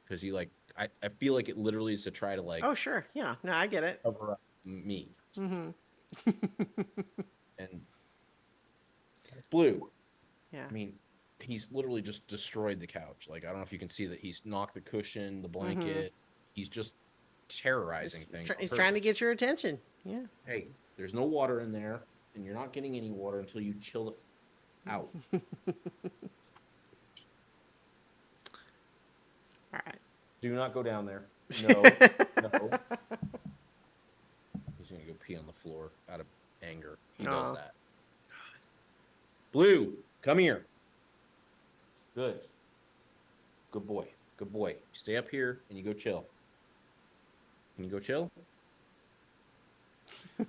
because he like I feel like it literally is to try to like Oh, sure. Yeah. No, I get it. cover up me. Mm-hmm. And Blue, Yeah. I mean, he's literally just destroyed the couch. Like I don't know if you can see that he's knocked the cushion, the Mm-hmm. blanket. He's just terrorizing things. He's On trying to purpose. get your attention. Yeah. Hey, there's no water in there, and you're not getting any water until you chill it out. All right. Do not go down there. No, no. He's gonna go pee on the floor out of anger. He does Aw. that. Blue, come here. Good. Good boy. Good boy. You stay up here and you go chill. Can you go chill? I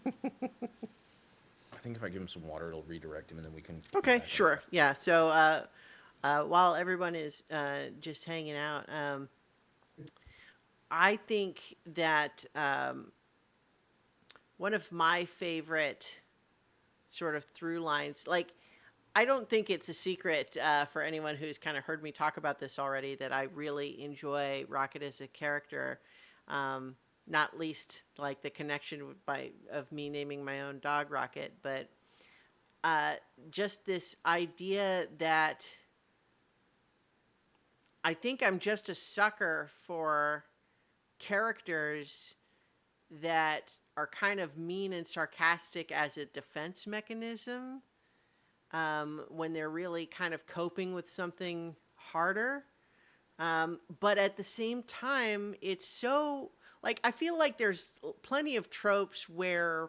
think if I give him some water, it'll redirect him, and then we can. Come Okay, back on sure. track. Yeah. So while everyone is just hanging out, I think that one of my favorite sort of through lines, like, I don't think it's a secret for anyone who's kind of heard me talk about this already that I really enjoy Rocket as a character. Not least like the connection of me naming my own dog Rocket, but uh, just this idea that I think I'm just a sucker for characters that are kind of mean and sarcastic as a defense mechanism when they're really kind of coping with something harder. But at the same time, it's so like I feel like there's plenty of tropes where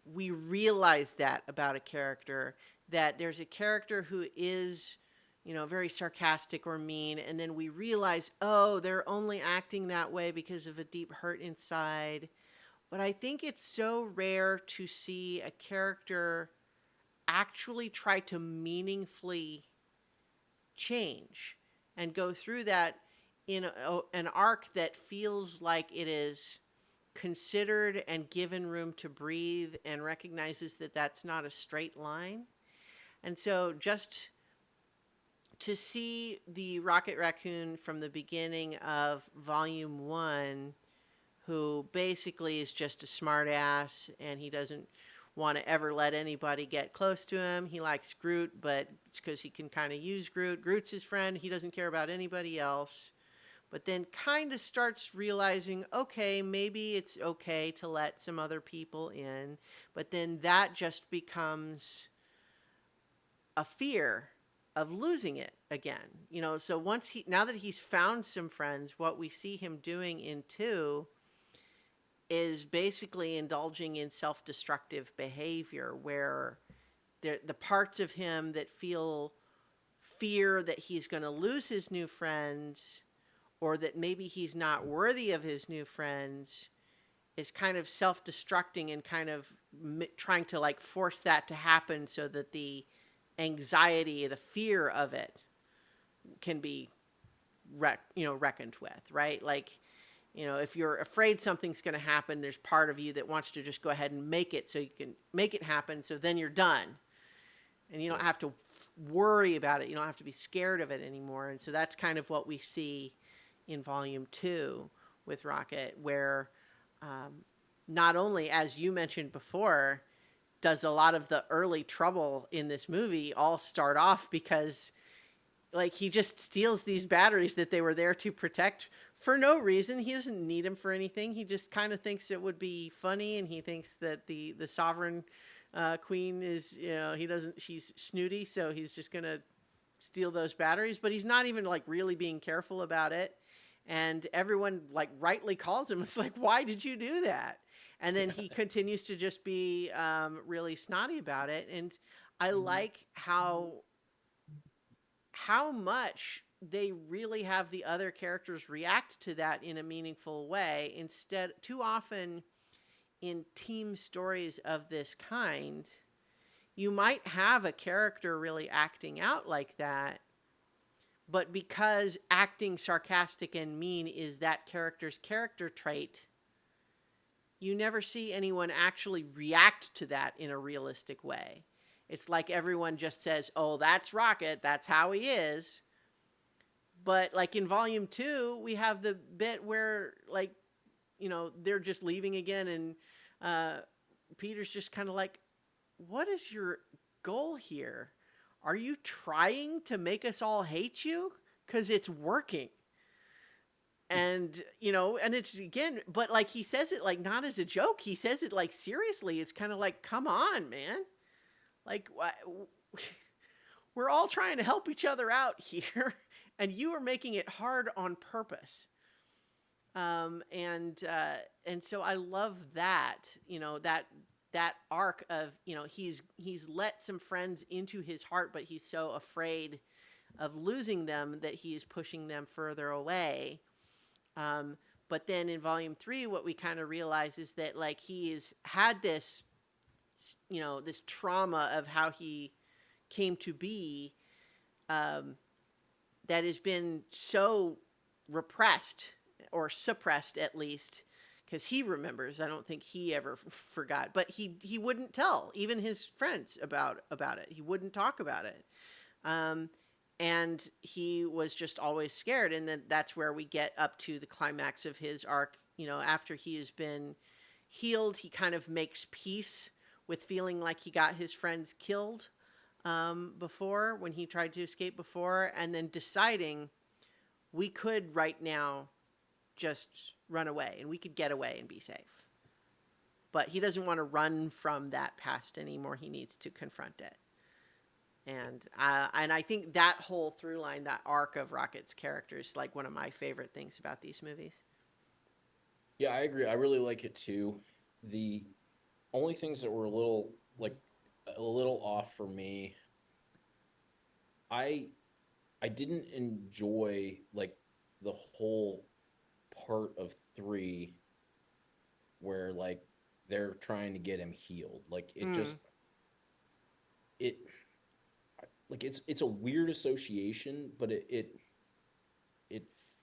we realize that about a character, that there's a character who is, very sarcastic or mean, and then we realize, oh, they're only acting that way because of a deep hurt inside. But I think it's so rare to see a character actually try to meaningfully change and go through that in an arc that feels like it is considered and given room to breathe and recognizes that that's not a straight line. And so just to see the Rocket Raccoon from the beginning of volume 1, who basically is just a smartass and he doesn't want to ever let anybody get close to him. He likes Groot, but it's because he can kind of use Groot. Groot's his friend. He doesn't care about anybody else. But then kind of starts realizing, okay, maybe it's okay to let some other people in. But then that just becomes a fear of losing it again. So now that he's found some friends, what we see him doing in 2 is basically indulging in self-destructive behavior where the parts of him that feel fear that he's going to lose his new friends or that maybe he's not worthy of his new friends is kind of self-destructing and kind of trying to like force that to happen so that the anxiety, the fear of it can be reckoned with, right? Like, if you're afraid something's going to happen, there's part of you that wants to just go ahead and make it so you can make it happen. So then you're done and you don't have to worry about it. You don't have to be scared of it anymore. And so that's kind of what we see in volume 2 with Rocket, where not only, as you mentioned before, does a lot of the early trouble in this movie all start off because like he just steals these batteries that they were there to protect for no reason. He doesn't need them for anything. He just kind of thinks it would be funny, and he thinks that the sovereign queen is, she's snooty, so he's just gonna steal those batteries. But he's not even like really being careful about it, and everyone like rightly calls him. It's like, why did you do that? And then he continues to just be really snotty about it. And I like how much they really have the other characters react to that in a meaningful way. Instead, too often in team stories of this kind, you might have a character really acting out like that, but because acting sarcastic and mean is that character's character trait, you never see anyone actually react to that in a realistic way. It's like everyone just says, oh, that's Rocket, that's how he is. But like in volume 2, we have the bit where like, they're just leaving again, and Peter's just kind of like, what is your goal here? Are you trying to make us all hate you? Because it's working. And, and it's again, but like he says it like not as a joke. He says it like seriously. It's kind of like, come on, man. Like, we're all trying to help each other out here, and you are making it hard on purpose. And so I love that, that arc of, he's let some friends into his heart, but he's so afraid of losing them that he's pushing them further away. But then in volume 3, what we kind of realize is that like he's had this, this trauma of how he came to be, um, that has been so repressed or suppressed at least, because he remembers. I don't think he ever forgot, but he wouldn't tell even his friends about it. He wouldn't talk about it. Um, and he was just always scared. And then that's where we get up to the climax of his arc. After he has been healed, he kind of makes peace with feeling like he got his friends killed, before, when he tried to escape before, and then deciding we could right now just run away and we could get away and be safe. But he doesn't want to run from that past anymore. He needs to confront it. And I think that whole through line, that arc of Rocket's character is like one of my favorite things about these movies. Yeah, I agree. I really like it too. The only things that were a little off for me, I I didn't enjoy like the whole part of 3 where like they're trying to get him healed. Like it Mm. just it like it's a weird association, but it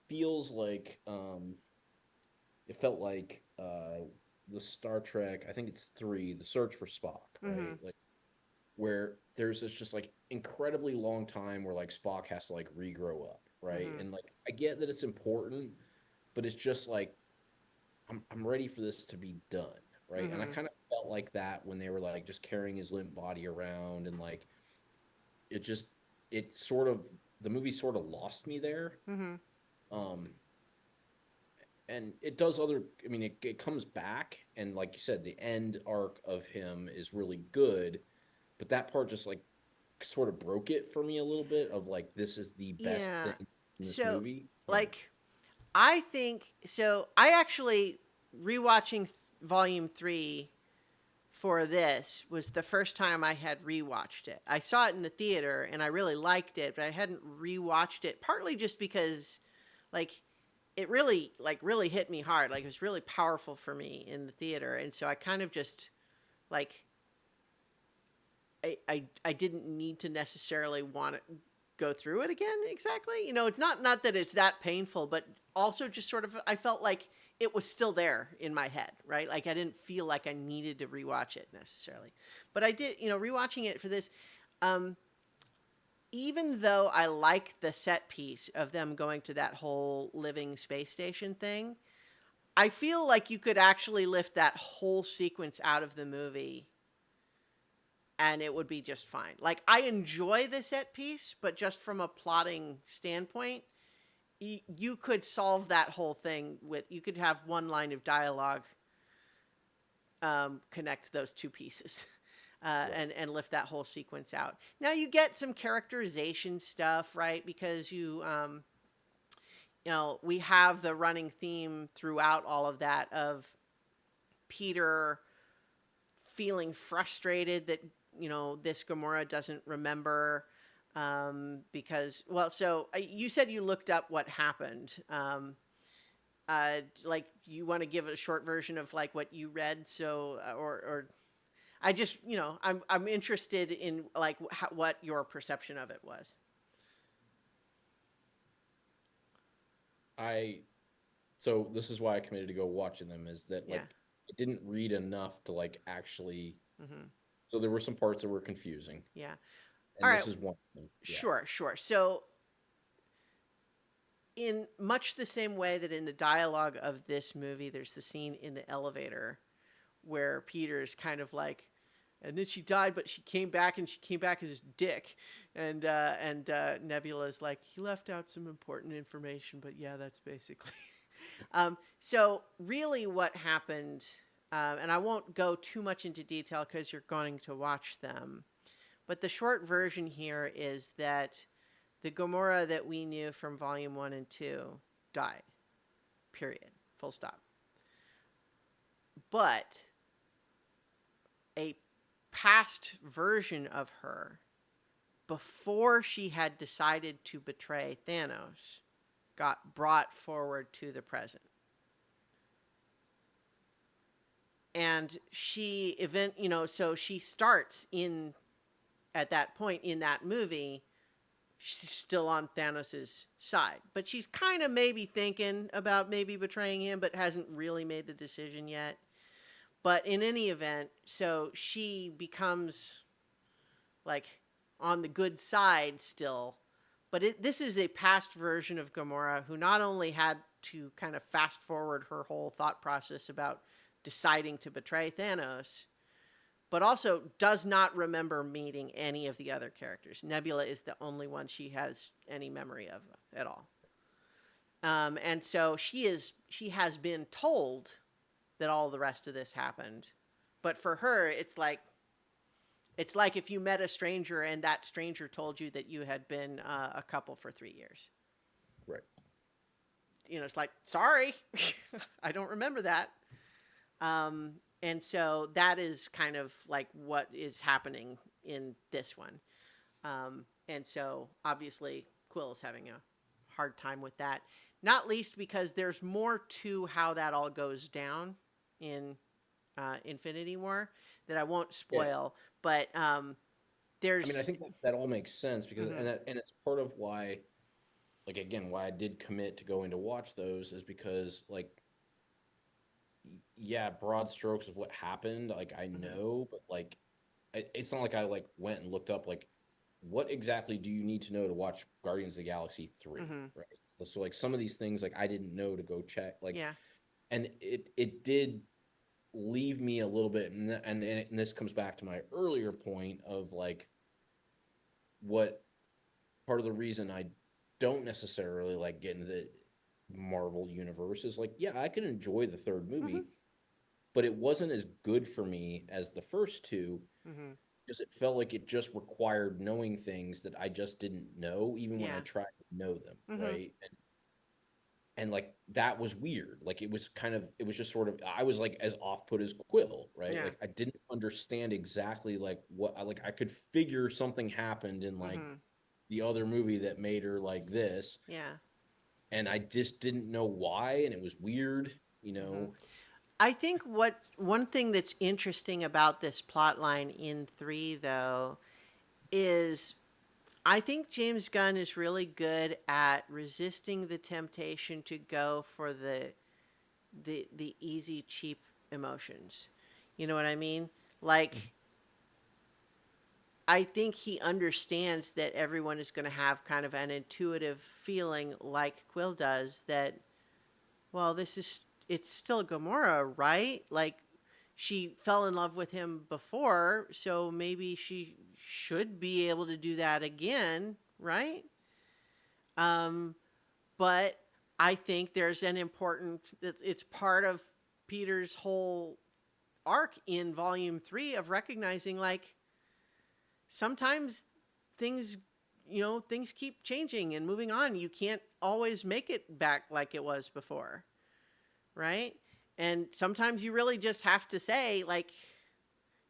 feels like it felt like the Star Trek, I think it's 3, The Search for Spock, right? Mm-hmm. Like where there's this just like incredibly long time where like Spock has to like regrow up, right? Mm-hmm. And like I get that it's important, but it's just like I'm ready for this to be done, right? And I Mm-hmm. kind of felt like that when they were like just carrying his limp body around and like it just it sort of the movie sort of lost me there. Mm-hmm. Um and it does other I mean it comes back and like you said the end arc of him is really good, but that part just like sort of broke it for me a little bit of like this is the best Yeah. thing in this So, movie. like, I think so. I actually rewatching Volume 3 for this was the first time I had rewatched it. I saw it in the theater and I really liked it, but I hadn't rewatched it partly just because like it really hit me hard. Like it was really powerful for me in the theater. And so I kind of just like I didn't need to necessarily want to go through it again exactly. It's not that it's that painful, but also just sort of I felt like it was still there in my head, right? Like I didn't feel like I needed to rewatch it necessarily. But I did, rewatching it for this, um even though I like the set piece of them going to that whole living space station thing, I feel like you could actually lift that whole sequence out of the movie and it would be just fine. Like I enjoy the set piece, but just from a plotting standpoint, you could solve that whole thing with you could have one line of dialogue, connect those two pieces. Right. And lift that whole sequence out. Now you get some characterization stuff, right? Because we have the running theme throughout all of that of Peter feeling frustrated that this Gamora doesn't remember, because so you said you looked up what happened. Like you want to give a short version of like what you read, so or I just I'm interested in like what your perception of it was. I So this is why I committed to go watching them is that Yeah. like I didn't read enough to like actually Mm-hmm. so there were some parts that were confusing Yeah. All and right. this is one of them. Yeah. Sure. So in much the same way that in the dialogue of this movie, there's the scene in the elevator where Peter's kind of like, and then she died, but she came back, and she came back as a dick, and Nebula's like, he left out some important information, but yeah, that's basically. So really, what happened, and I won't go too much into detail because you're going to watch them, but the short version here is that the Gamora that we knew from Volume 1 and 2 died. Period. Full stop. But a past version of her, before she had decided to betray Thanos, got brought forward to the present. and so she starts in at that point in that movie, she's still on Thanos's side, but she's kind of maybe thinking about maybe betraying him, but hasn't really made the decision yet. But in any event, so she becomes like on the good side still. But this is a past version of Gamora who not only had to kind of fast forward her whole thought process about deciding to betray Thanos, but also does not remember meeting any of the other characters. Nebula is the only one she has any memory of at all. And so she has been told that all the rest of this happened, but for her, it's like if you met a stranger and that stranger told you that you had been a couple for 3 years. Right. It's like, sorry, I don't remember that. And so that is kind of like what is happening in this one. And so obviously Quill is having a hard time with that, not least because there's more to how that all goes down in Infinity War that I won't Yeah. spoil, but I mean, I there's. think that all makes sense because, Mhm, and it's part of why, like, again, why I did commit to going to watch those is because, like, yeah, broad strokes of what happened, like, I mhm, know, but, like, it's not like I, like, went and looked up, like, what exactly do you need to know to watch Guardians of the Galaxy 3, mhm, right? So, like, some of these things, like, I didn't know to go check, like, yeah. and it did leave me a little bit, and this comes back to my earlier point of, like, what part of the reason I don't necessarily like getting the Marvel universe is like, yeah, I could enjoy the third Mhm, movie, but it wasn't as good for me as the first two mhm, because it felt like it just required knowing things that I just didn't know, even when I yeah. tried to know them, Mhm, right? And like that was weird. Like it was just sort of I was like as off put as Quill, right? yeah. Like I didn't understand exactly like what I like I could figure something happened in like Mhm, the other movie that made her like this, yeah. and I just didn't know why, and it was weird, you Mhm. know. I think what one thing that's interesting about this plot line in 3 though is I think James Gunn is really good at resisting the temptation to go for the easy cheap emotions. You know what I mean? Like I think he understands that everyone is going to have kind of an intuitive feeling like Quill does that well, it's still Gamora, right? Like she fell in love with him before, so maybe she should be able to do that again, right? Um, but I think there's an important it's part of Peter's whole arc in volume 3 of recognizing like sometimes things things keep changing and moving on. You can't always make it back like it was before, right? And sometimes you really just have to say, like,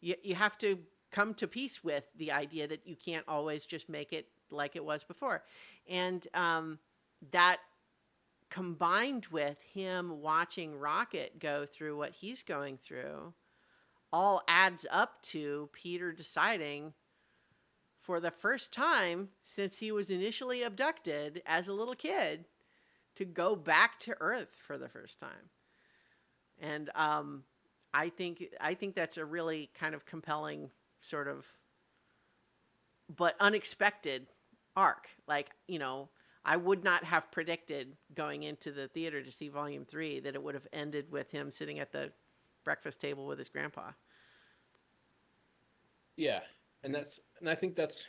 you have to come to peace with the idea that you can't always just make it like it was before. And that combined with him watching Rocket go through what he's going through all adds up to Peter deciding for the first time since he was initially abducted as a little kid to go back to Earth for the first time. And I think that's a really kind of compelling sort of but unexpected arc. Like I would not have predicted going into the theater to see Volume 3 that it would have ended with him sitting at the breakfast table with his grandpa. Yeah, and I think that's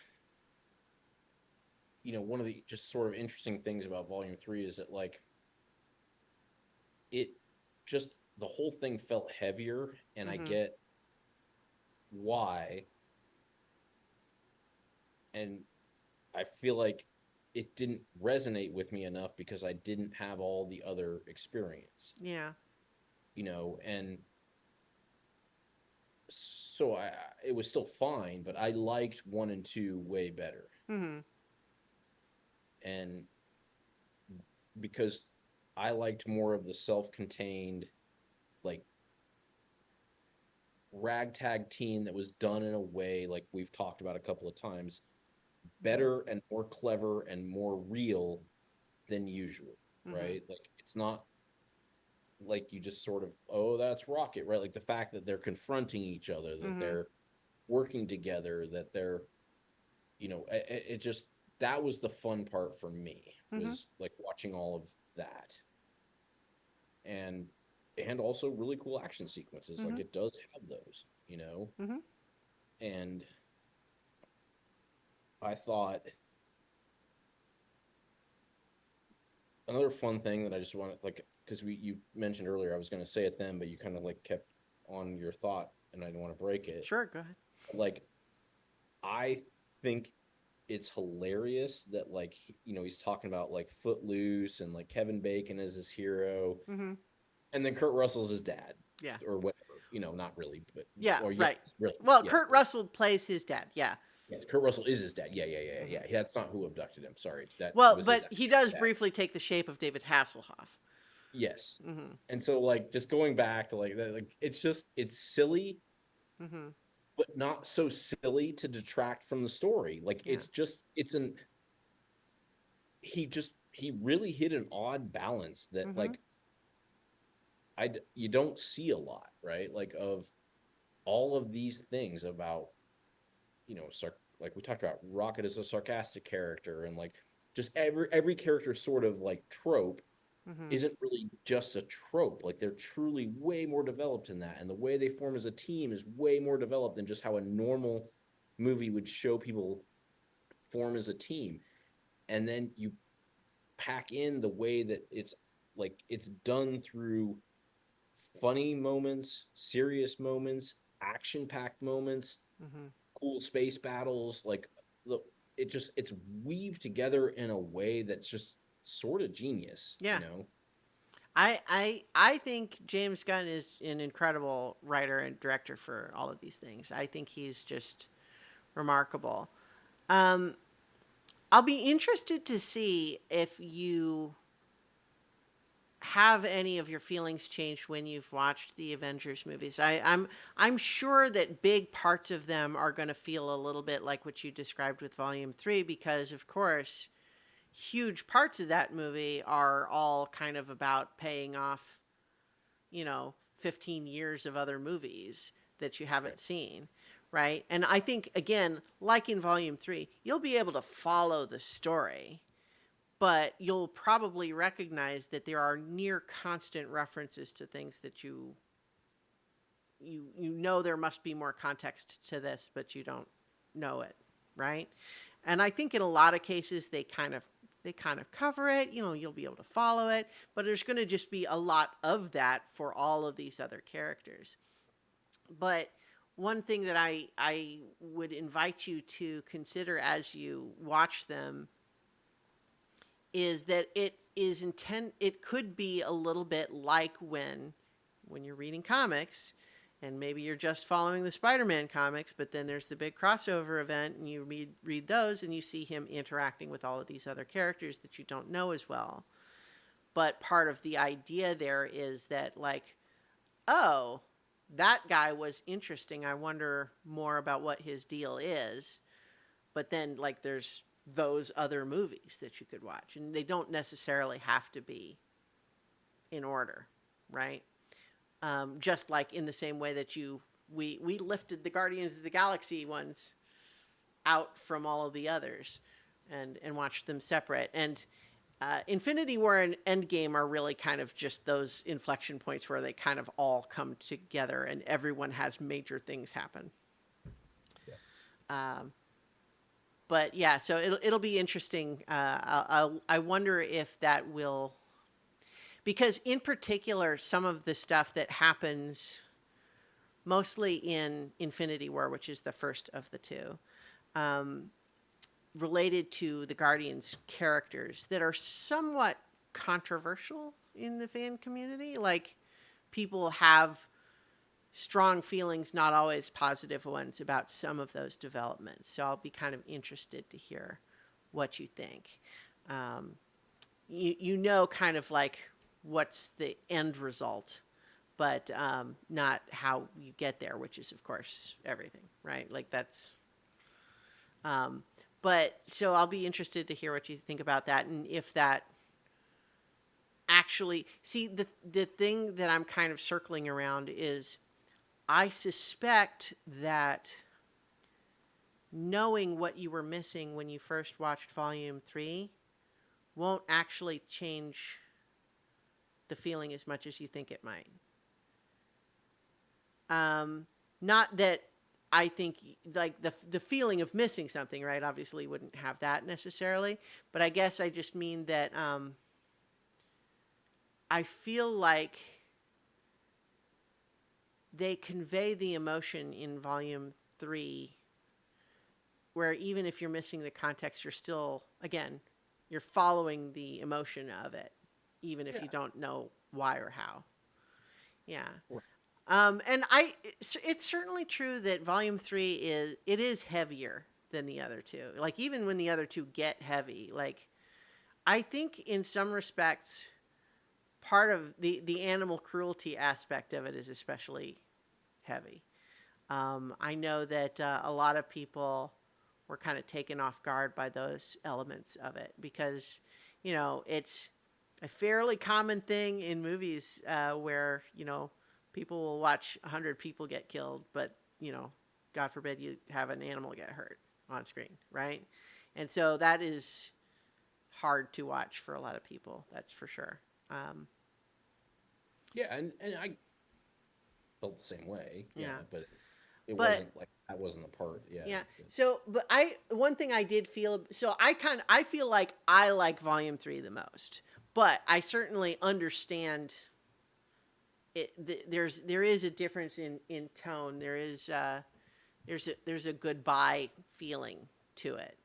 one of the just sort of interesting things about Volume 3 is that like it just the whole thing felt heavier, and I Mm-hmm. get why, and I feel like it didn't resonate with me enough because I didn't have all the other experience, Yeah. and so it was still fine, but I liked 1 and 2 way better, Mm-hmm. and because I liked more of the self-contained, like ragtag team that was done in a way like we've talked about a couple of times, Mm-hmm. better and more clever and more real than usual, Mm-hmm. right? Like it's not like you just sort of, oh, that's Rocket, right? Like the fact that they're confronting each other, that Mm-hmm. they're working together, that they're, it just, that was the fun part for me, Mm-hmm. was like watching all of that. And also really cool action sequences. Mm-hmm. Like it does have those. Mm-hmm. And I thought another fun thing that I just wanted, like, because you mentioned earlier, I was going to say it then, but you kind of like kept on your thought, and I didn't want to break it. Sure, go ahead. Like, I think it's hilarious that like he's talking about like Footloose and like Kevin Bacon as his hero, Mm-hmm. and then Kurt Russell's his dad Yeah. or whatever. Not really, but Yeah, or yes, right. really, Well, yeah, Kurt Russell plays his dad. Yeah. yeah. Kurt Russell is his dad. Yeah, yeah, yeah, Mm-hmm. yeah. That's not who abducted him. Sorry, that Well, was his but he actual does dad. briefly take the shape of David Hasselhoff. Yes. Mm-hmm. And so like just going back to like that, like it's silly, Mm-hmm. but not so silly to detract from the story. Like Yeah. he really hit an odd balance that Mm-hmm. like you don't see a lot, right? Like of all of these things about, like we talked about, Rocket is a sarcastic character, and like just every character sort of like trope Mm-hmm. isn't really just a trope. Like they're truly way more developed in that. And the way they form as a team is way more developed than just how a normal movie would show people form as a team. And then you pack in the way that it's done through funny moments, serious moments, action-packed moments, Mm-hmm. cool space battles. Like the it's weaved together in a way that's just sort of genius, Yeah. I think James Gunn is an incredible writer and director for all of these things. I think he's just remarkable. Um, I'll be interested to see if you have any of your feelings changed when you've watched the Avengers movies. I'm sure that big parts of them are going to feel a little bit like what you described with Volume 3, because of course huge parts of that movie are all kind of about paying off, 15 years of other movies that you haven't Right. seen, right? And I think, again, like in Volume 3, you'll be able to follow the story, but you'll probably recognize that there are near constant references to things that you know there must be more context to this, but you don't know it, right? And I think in a lot of cases they kind of cover it. You'll be able to follow it, but there's going to just be a lot of that for all of these other characters. But one thing that I would invite you to consider as you watch them is that it could be a little bit like when you're reading comics, and maybe you're just following the Spider-Man comics, but then there's the big crossover event and you read those and you see him interacting with all of these other characters that you don't know as well. But part of the idea there is that, like, oh, that guy was interesting, I wonder more about what his deal is. But then, like, there's those other movies that you could watch, and they don't necessarily have to be in order, right? Just like in the same way that we lifted the Guardians of the Galaxy ones out from all of the others, and watched them separate. And Infinity War and Endgame are really kind of just those inflection points where they kind of all come together and everyone has major things happen. Yeah. But yeah, so it'll be interesting. I wonder if that will, because in particular, some of the stuff that happens mostly in Infinity War, which is the first of the two, um, related to the Guardians characters that are somewhat controversial in the fan community. Like, people have strong feelings, not always positive ones, about some of those developments. So I'll be kind of interested to hear what you think. Um, kind of like what's the end result but not how you get there, which is of course everything, right? Like that's. Um, but so I'll be interested to hear what you think about that, and if that actually see the thing that I'm kind of circling around is I suspect that knowing what you were missing when you first watched volume 3 won't actually change the feeling as much as you think it might. Not that I think like the feeling of missing something, right? Obviously wouldn't have that necessarily, but I guess I just mean that I feel like they convey the emotion in volume 3 where even if you're missing the context, you're still, again, you're following the emotion of it, even if Yeah. you don't know why or how. Yeah. Right. And it's certainly true that volume 3 is heavier than the other two. Like even when the other two get heavy, like I think in some respects, part of the animal cruelty aspect of it is especially heavy. I know that a lot of people were kind of taken off guard by those elements of it because, it's a fairly common thing in movies where, people will watch 100 people get killed, but, God forbid you have an animal get hurt on screen, right? And so that is hard to watch for a lot of people, that's for sure. Um, Yeah, and I felt the same way. Yeah, yeah. but it But wasn't like that wasn't the part. Yeah. yeah. So, but one thing I did feel, so I feel like I like volume 3 the most, but I certainly understand there is a difference in tone. There's a goodbye feeling to it.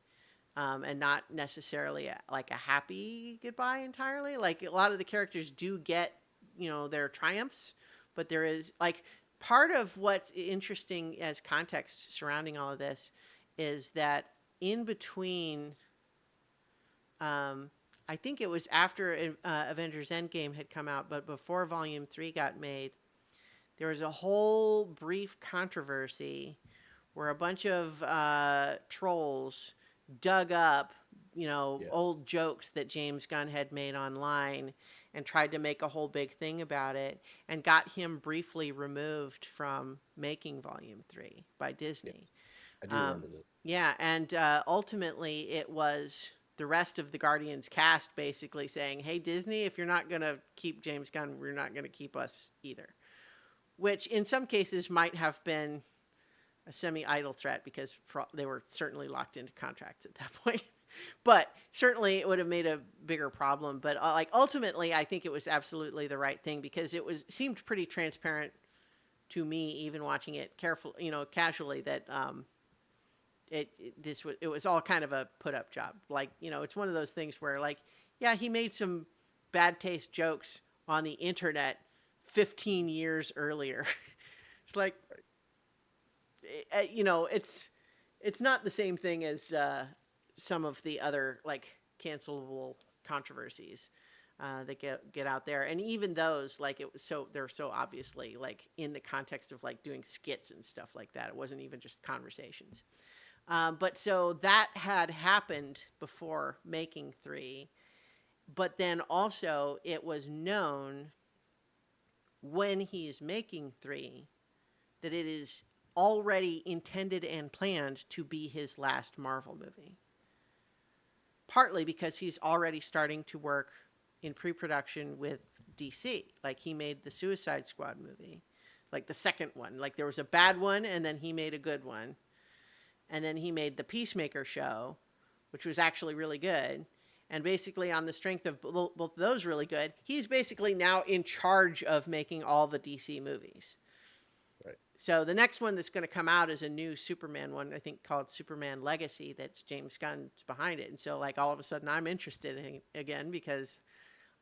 And not necessarily like a happy goodbye entirely. Like a lot of the characters do get, their triumphs, but there is like part of what's interesting as context surrounding all of this is that in between, um, I think it was after Avengers Endgame had come out, but before Volume 3 got made, there was a whole brief controversy where a bunch of trolls dug up, Yeah. old jokes that James Gunn had made online and tried to make a whole big thing about it and got him briefly removed from making Volume 3 by Yeah. Disney. I do Um, remember that. yeah, and ultimately it was the rest of the Guardians cast basically saying, hey, Disney, if you're not going to keep James Gunn, we're not going to keep us either. Which in some cases might have been a semi-idle threat because they were certainly locked into contracts at that point. But certainly it would have made a bigger problem. But like ultimately, I think it was absolutely the right thing because seemed pretty transparent to me, even watching it casually, that it was all kind of a put up job. Like it's one of those things where like yeah, he made some bad taste jokes on the internet 15 years earlier. It's like it's not the same thing as some of the other like cancelable controversies that get out there, and even those like they're so obviously like in the context of like doing skits and stuff like that. It wasn't even just conversations. But so that had happened before making 3, but then also it was known when he's making 3 that it is already intended and planned to be his last Marvel movie. Partly because he's already starting to work in pre-production with DC. Like he made the Suicide Squad movie, like the second one. Like there was a bad one and then he made a good one. And then he made the Peacemaker show, which was actually really good. And basically on the strength of both those really good, he's basically now in charge of making all the DC movies. Right. So the next one that's going to come out is a new Superman one, I think called Superman Legacy. That's James Gunn's behind it. And so like all of a sudden I'm interested in it again because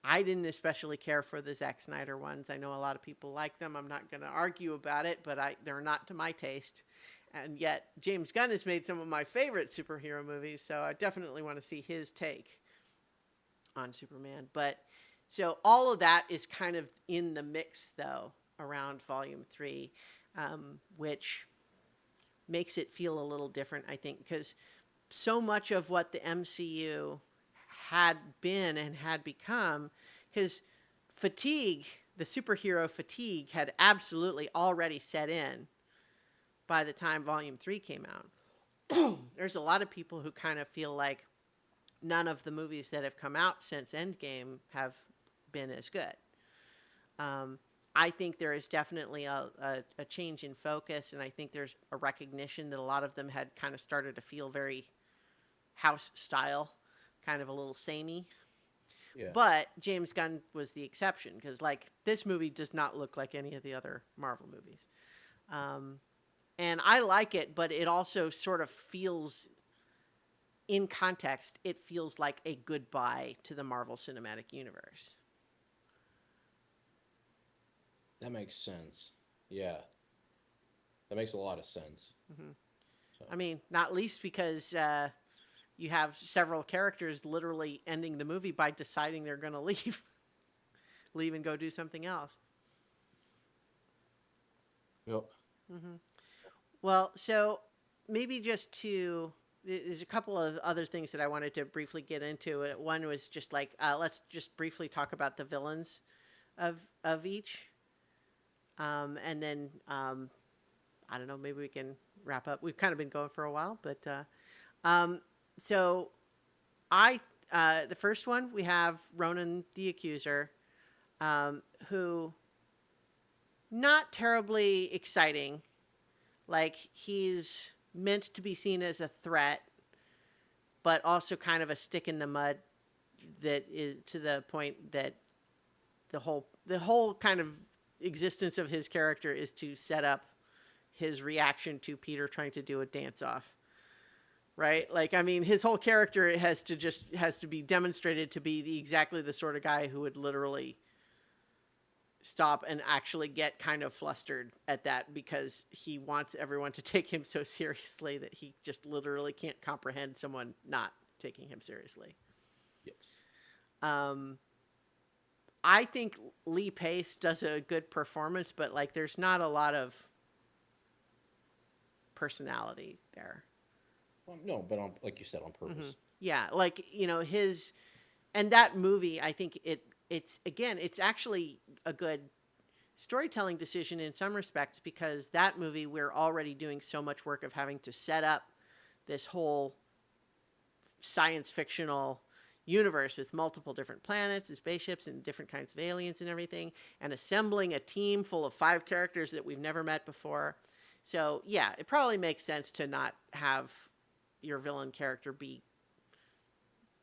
I didn't especially care for the Zack Snyder ones. I know a lot of people like them. I'm not going to argue about it, but they're not to my taste. And yet James Gunn has made some of my favorite superhero movies, so I definitely want to see his take on Superman. But so all of that is kind of in the mix though around Volume 3, which makes it feel a little different, I think, because so much of what the MCU had been and had become, because fatigue, the superhero fatigue, had absolutely already set in by the time Volume 3 came out. There's a lot of people who kind of feel like none of the movies that have come out since Endgame have been as good. I think there is definitely a change in focus, and I think there's a recognition that a lot of them had kind of started to feel very house style, kind of a little samey. Yeah. But James Gunn was the exception, because like this movie does not look like any of the other Marvel movies. And I like it, but it also sort of feels, in context, it feels like a goodbye to the Marvel Cinematic Universe. That makes sense. Yeah. That makes a lot of sense. Mm-hmm. So. I mean, not least because you have several characters literally ending the movie by deciding they're going to leave, leave and go do something else. Yep. Mm-hmm. Well, so maybe just to, there's a couple of other things that I wanted to briefly get into. One was just like, let's just briefly talk about the villains of each. And then, I don't know, maybe we can wrap up. We've kind of been going for a while, but so the first one, we have Ronan the Accuser, who not terribly exciting. Like, he's meant to be seen as a threat, but also kind of a stick in the mud, that is to the point that the whole kind of existence of his character is to set up his reaction to Peter trying to do a dance off. Right? Like, I mean, his whole character has to be demonstrated to be exactly the sort of guy who would literally stop and actually get kind of flustered at that, because he wants everyone to take him so seriously that he just literally can't comprehend someone not taking him seriously. Yes. I think Lee Pace does a good performance, but like there's not a lot of personality there. No, but like you said, on purpose. Mm-hmm. Yeah, like, and that movie, I think it's actually a good storytelling decision in some respects, because that movie, we're already doing so much work of having to set up this whole science fictional universe with multiple different planets and spaceships and different kinds of aliens and everything, and assembling a team full of 5 characters that we've never met before. So yeah, it probably makes sense to not have your villain character be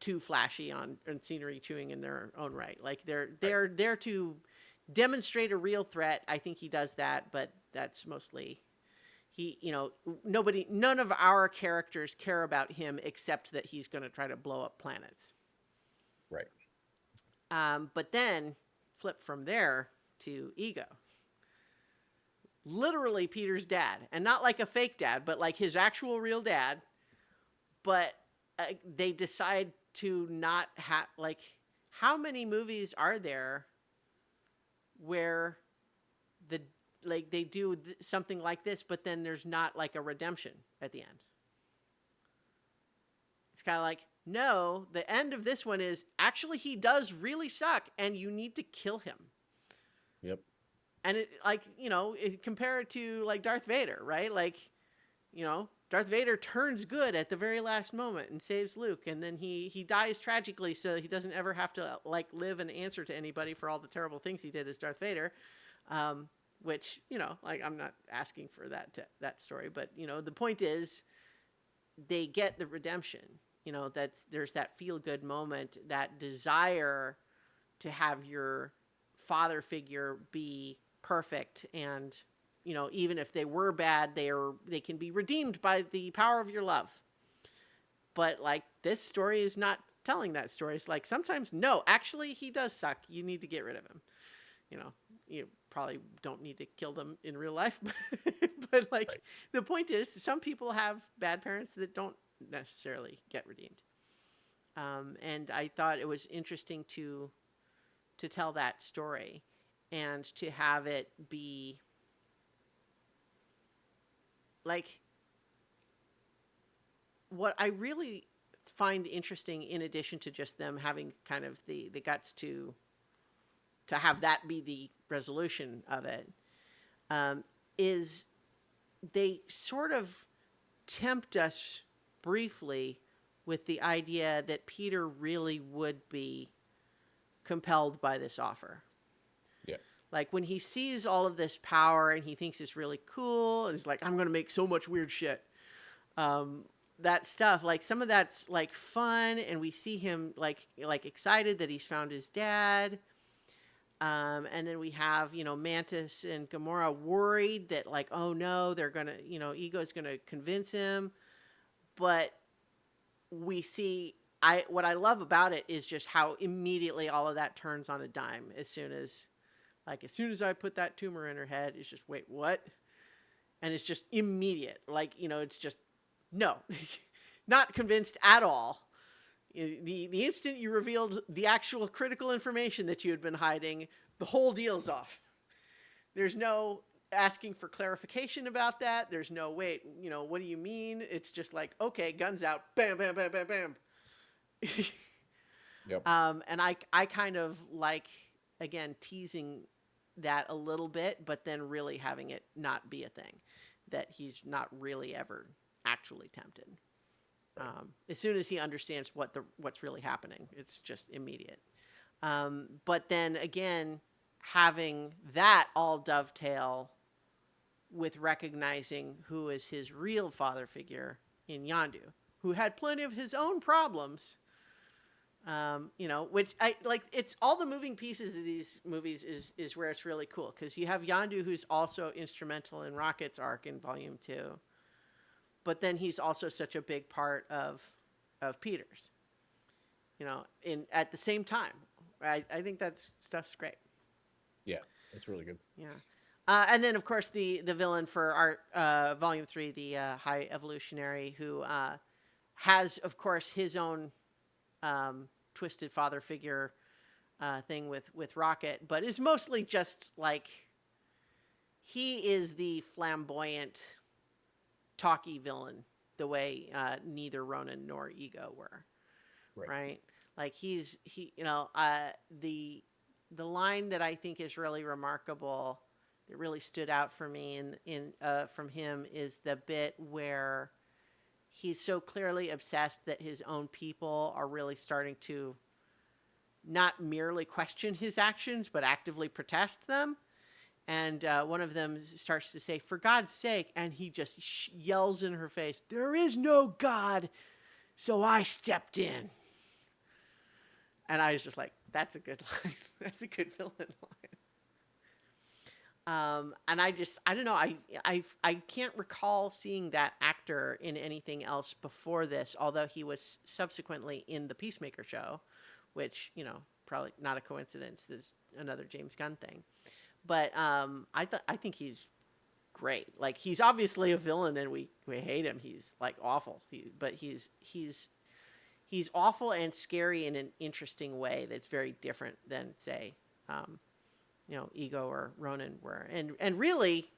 too flashy on scenery chewing in their own right. Like they're there to demonstrate a real threat. I think he does that, but that's mostly none of our characters care about him except that he's going to try to blow up planets. Right. But then flip from there to Ego. Literally Peter's dad, and not like a fake dad, but like his actual real dad. But they decide to not have, like, how many movies are there where they do something like this, but then there's not like a redemption at the end? It's kind of like, no, the end of this one is actually he does really suck and you need to kill him. Yep. And it, like, compare it to like Darth Vader, right? Like, Darth Vader turns good at the very last moment and saves Luke, and then he dies tragically so he doesn't ever have to like live and answer to anybody for all the terrible things he did as Darth Vader. Which, like, I'm not asking for that story, but the point is they get the redemption. There's that feel good moment, that desire to have your father figure be perfect, and even if they were bad, they can be redeemed by the power of your love. But like, this story is not telling that story. It's like, sometimes, no, actually he does suck. You need to get rid of him. You probably don't need to kill them in real life, but like, right. The point is, some people have bad parents that don't necessarily get redeemed. And I thought it was interesting to tell that story. and to have it be like what I really find interesting, in addition to just them having kind of the guts to have that be the resolution of it, um, is they sort of tempt us briefly with the idea that Peter really would be compelled by this offer. Yeah. Like when he sees all of this power and he thinks it's really cool, and he's like, I'm going to make so much weird shit. Um, that stuff, like some of that's like fun, and we see him like excited that he's found his dad. And then we have, Mantis and Gamora worried that, like, oh no, they're gonna, Ego's gonna convince him. But we see, what I love about it is just how immediately all of that turns on a dime as soon as I put that tumor in her head. It's just, wait, what? And it's just immediate. Like, it's just no, not convinced at all. The instant you revealed the actual critical information that you had been hiding, the whole deal's off. There's no asking for clarification about that. There's no, wait, what do you mean? It's just like, okay, guns out, bam, bam, bam, bam, bam. Yep. And I kind of like, again, teasing that a little bit, but then really having it not be a thing, that he's not really ever actually tempted. Right. As soon as he understands what's really happening, it's just immediate. But then again, having that all dovetail with recognizing who is his real father figure in Yondu, who had plenty of his own problems. Which I like. It's all the moving pieces of these movies is where it's really cool, because you have Yondu, who's also instrumental in Rocket's arc in Volume 2, but then he's also such a big part of Peter's. In at the same time, I think that stuff's great. Yeah, it's really good. Yeah. And then, of course, the villain for our Volume 3, the High Evolutionary, who has, of course, his own twisted father figure thing with Rocket, but is mostly just like, he is the flamboyant, talky villain, the way neither Ronan nor Ego were. Right? Like the line that I think is really remarkable, that really stood out for me in from him, is the bit where he's so clearly obsessed that his own people are really starting to not merely question his actions, but actively protest them. And one of them starts to say, "For God's sake," and he just yells in her face, "There is no God, so I stepped in." And I was just like, that's a good line. That's a good villain line. And I don't know. I can't recall seeing that actor in anything else before this, although he was subsequently in the Peacemaker show, which, probably not a coincidence. There's another James Gunn thing. But I think he's great. Like, he's obviously a villain and we hate him. He's like awful. But he's awful and scary in an interesting way that's very different than, say, Ego or Ronan were. And really,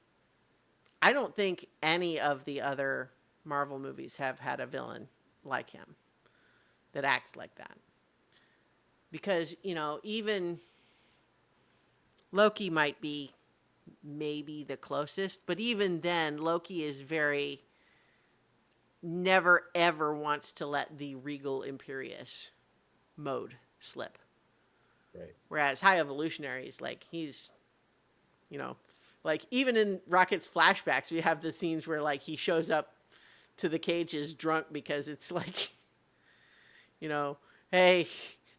I don't think any of the other Marvel movies have had a villain like him that acts like that. Because, even Loki might be maybe the closest, but even then, Loki is very, never ever wants to let the Regal Imperious mode slip. Right. Whereas High Evolutionary is like, he's, like even in Rocket's flashbacks, we have the scenes where like he shows up to the cages drunk because it's like, hey,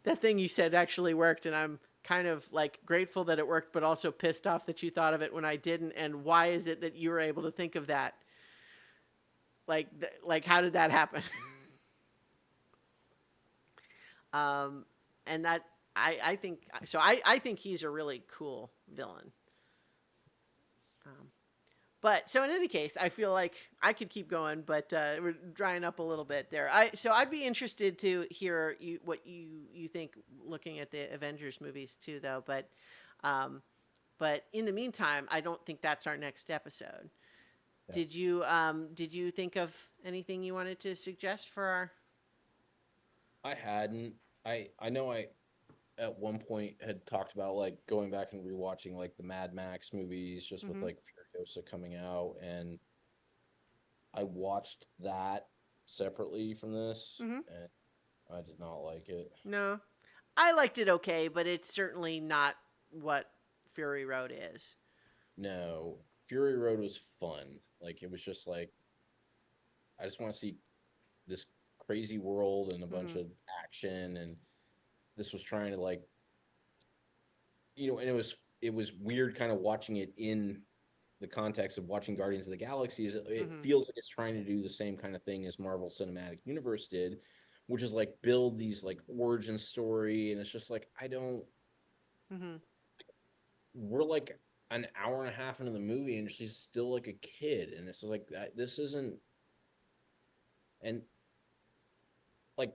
that thing you said actually worked, and I'm kind of like grateful that it worked, but also pissed off that you thought of it when I didn't. And why is it that you were able to think of that? Like how did that happen? And that I think so. I think he's a really cool villain. But so in any case, I feel like I could keep going, but we're drying up a little bit there. So I'd be interested to hear what you think looking at the Avengers movies too, though. But But in the meantime, I don't think that's our next episode. Yeah. Did you think of anything you wanted to suggest for our? I hadn't. I know I at one point had talked about like going back and rewatching like the Mad Max movies just with Mm-hmm. like Furiosa coming out, and I watched that separately from this, Mm-hmm. and I did not like it. No, I liked it okay, but it's certainly not what Fury Road is. No, Fury Road was fun. Like it was just like I just want to see this crazy world and a bunch Mm-hmm. of action, and this was trying to like and it was weird kind of watching it in the context of watching Guardians of the Galaxy. Is it Mm-hmm. feels like it's trying to do the same kind of thing as Marvel Cinematic Universe did, which is like build these like origin story, and it's just like I don't. Mm-hmm. We're like an hour and a half into the movie, and she's still like a kid, and it's like this isn't. And like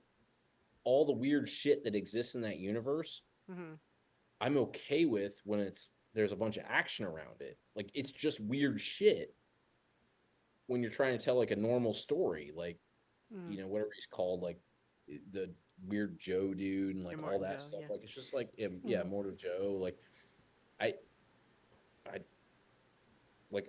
all the weird shit that exists in that universe, Mm-hmm. I'm okay with when there's a bunch of action around it. Like it's just weird shit when you're trying to tell like a normal story, like Mm-hmm. whatever he's called, like the weird Joe dude and like all Immortan that Joe, stuff. yeah. Like it's just like yeah, Mm-hmm. Mortal Joe. Like I I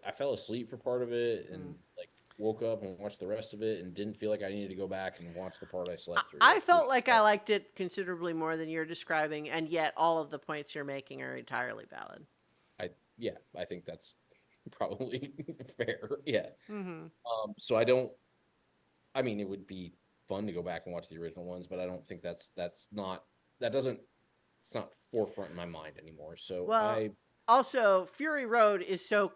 I fell asleep for part of it Mm-hmm. and like woke up and watched the rest of it and didn't feel like I needed to go back and watch the part I slept through. I Like it was felt like I liked it considerably more than you're describing, and yet all of the points you're making are entirely valid. I yeah, I think that's probably fair. Yeah. Mm-hmm. So I don't. I mean, it would be fun to go back and watch the original ones, but I don't think that's not that doesn't it's not forefront in my mind anymore. So Well, I also Fury Road is so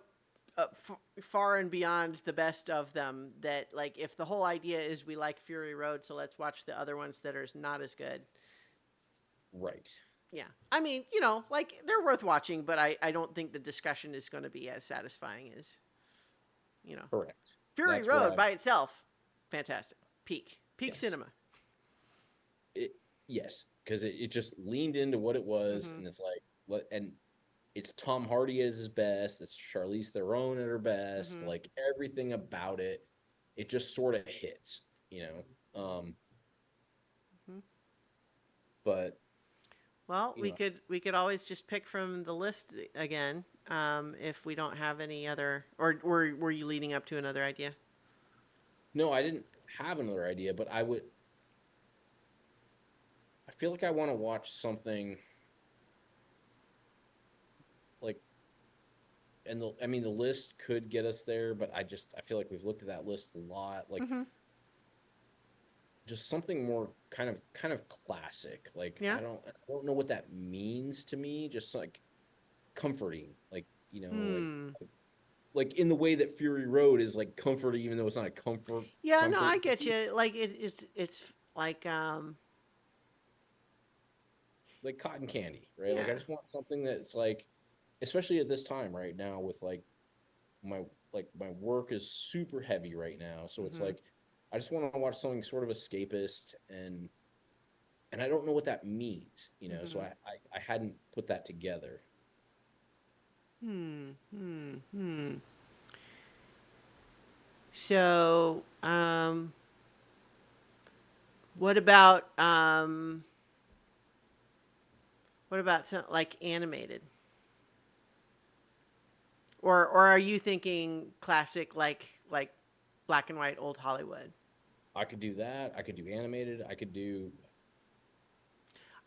far and beyond the best of them that, like, if the whole idea is we like Fury Road, so let's watch the other ones that are not as good. right. Yeah, I mean, like, they're worth watching, but I don't think the discussion is going to be as satisfying as you know Correct. Fury That's where Road I by itself. Fantastic, peak yes. cinema. It yes, because it just leaned into what it was, Mm-hmm. and it's like and it's Tom Hardy at his best, it's Charlize Theron at her best, Mm-hmm. like everything about it, it just sort of hits, you know. Mm-hmm. But Well, you we know, could we could always just pick from the list again, if we don't have any other. Or were you leading up to another idea? no, I didn't have another idea, but I feel like I want to watch something like and I mean the list could get us there, but I feel like we've looked at that list a lot. Like Mm-hmm. just something more kind of classic. Like Yeah. I don't know what that means to me. Just like comforting, like Hmm. like in the way that Fury Road is like comforting, even though it's not a Yeah. No, comfort I get movie. you. Like it's like Like cotton candy, right? Like I yeah. just want something that's like, especially at this time right now with my my work is super heavy right now, so it's Mm-hmm. like I just want to watch something sort of escapist and I don't know what that means, so Mm-hmm. I hadn't put that together. Hmm. Hmm. Hmm. So what about some like animated? Or are you thinking classic, like black and white old Hollywood? I could do that. I could do animated. I could do.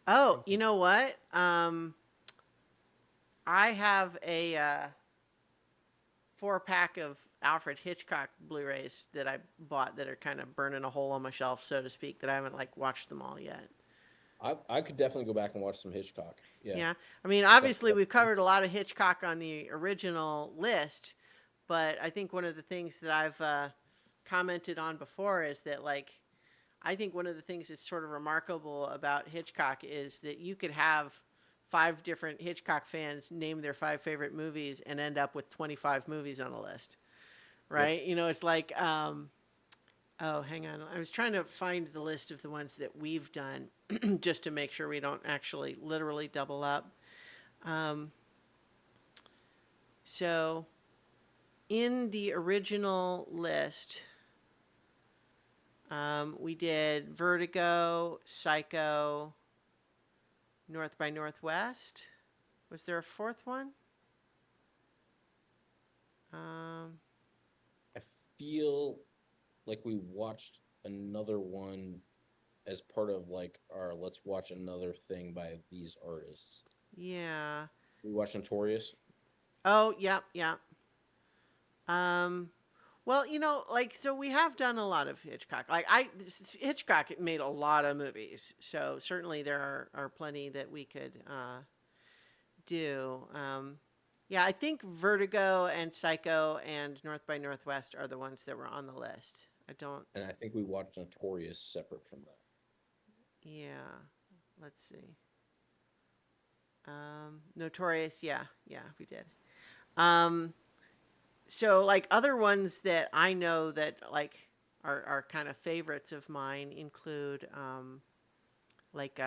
Oh, you know what? I have a 4 pack of Alfred Hitchcock Blu-rays that I bought that are kind of burning a hole on my shelf, so to speak, that I haven't like watched them all yet. I could definitely go back and watch some Hitchcock. Yeah, Yeah, I mean, that, obviously that, we've covered a lot of Hitchcock on the original list, but I think one of the things that I've commented on before is that, like, I think one of the things that's sort of remarkable about Hitchcock is that you could have 5 different Hitchcock fans name their 5 favorite movies and end up with 25 movies on a list, yep. right? It's like, oh, hang on. I was trying to find the list of the ones that we've done just to make sure we don't actually literally double up. Um, So in the original list, we did Vertigo, Psycho, North by Northwest. Was there a fourth one? I feel like we watched another one as part of like our let's watch another thing by these artists. Yeah. We watched Notorious. Oh, yeah, yeah. Um, well, like, so we have done a lot of Hitchcock. Like, Hitchcock made a lot of movies, so certainly there are plenty that we could do. Yeah, I think Vertigo and Psycho and North by Northwest are the ones that were on the list. I don't. And I think we watched Notorious separate from that. Yeah, let's see. Notorious, yeah, yeah, we did. Um, so like other ones that I know that like are kind of favorites of mine include like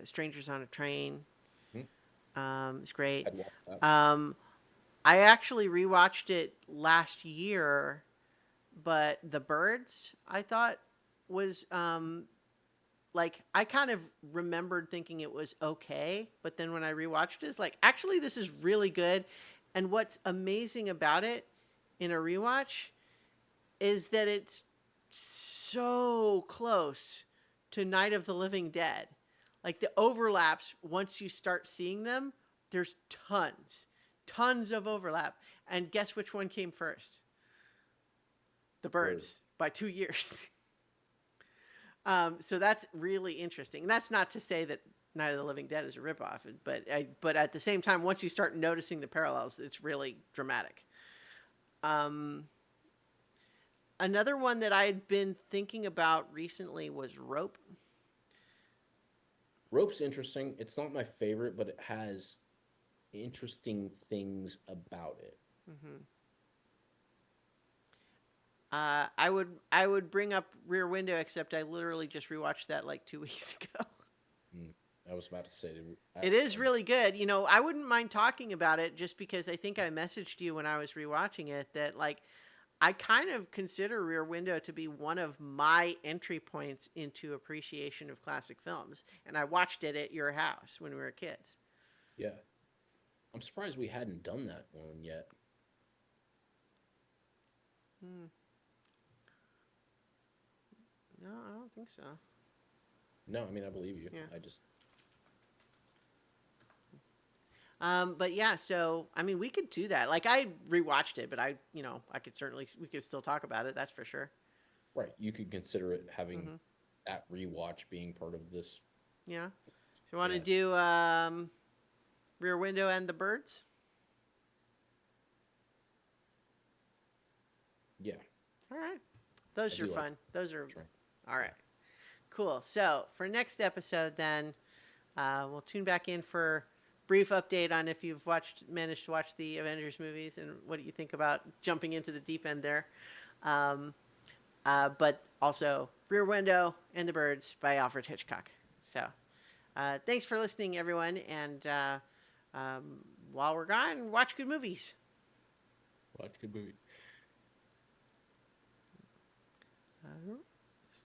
Strangers on a Train. Hmm? It's great. I'd watch that. Um, I actually rewatched it last year, but The Birds I thought was like I kind of remembered thinking it was okay, but then when I rewatched it, it's like actually this is really good. And what's amazing about it in a rewatch is that it's so close to Night of the Living Dead. Like the overlaps, once you start seeing them, there's tons of overlap. And guess which one came first? The Birds by 2 years. So that's really interesting. And that's not to say that Night of the Living Dead is a ripoff, but at the same time, once you start noticing the parallels, it's really dramatic. Another one that I had been thinking about recently was Rope. Rope's interesting. It's not my favorite, but it has interesting things about it. Mm-hmm. I would bring up Rear Window, except I literally just rewatched that like 2 weeks ago. I was about to say It is really good. I wouldn't mind talking about it just because I think I messaged you when I was rewatching it that like I kind of consider Rear Window to be one of my entry points into appreciation of classic films, and I watched it at your house when we were kids. yeah. I'm surprised we hadn't done that one yet. Hmm. No, I don't think so. No, I mean I believe you. Yeah. I just But yeah, so I mean, we could do that. Like I rewatched it, but we could still talk about it. That's for sure. right. You could consider it having Hmm. that rewatch being part of this. Yeah. So you want to Yeah. do Rear Window and The Birds? Yeah. All right. Those I are do like fun. Those are Sure. all right. Cool. So for next episode, then we'll tune back in for brief update on if you've managed to watch the Avengers movies and what you think about jumping into the deep end there. Um, but also Rear Window and The Birds by Alfred Hitchcock. So thanks for listening, everyone. And while we're gone, watch good movies. Watch good movie.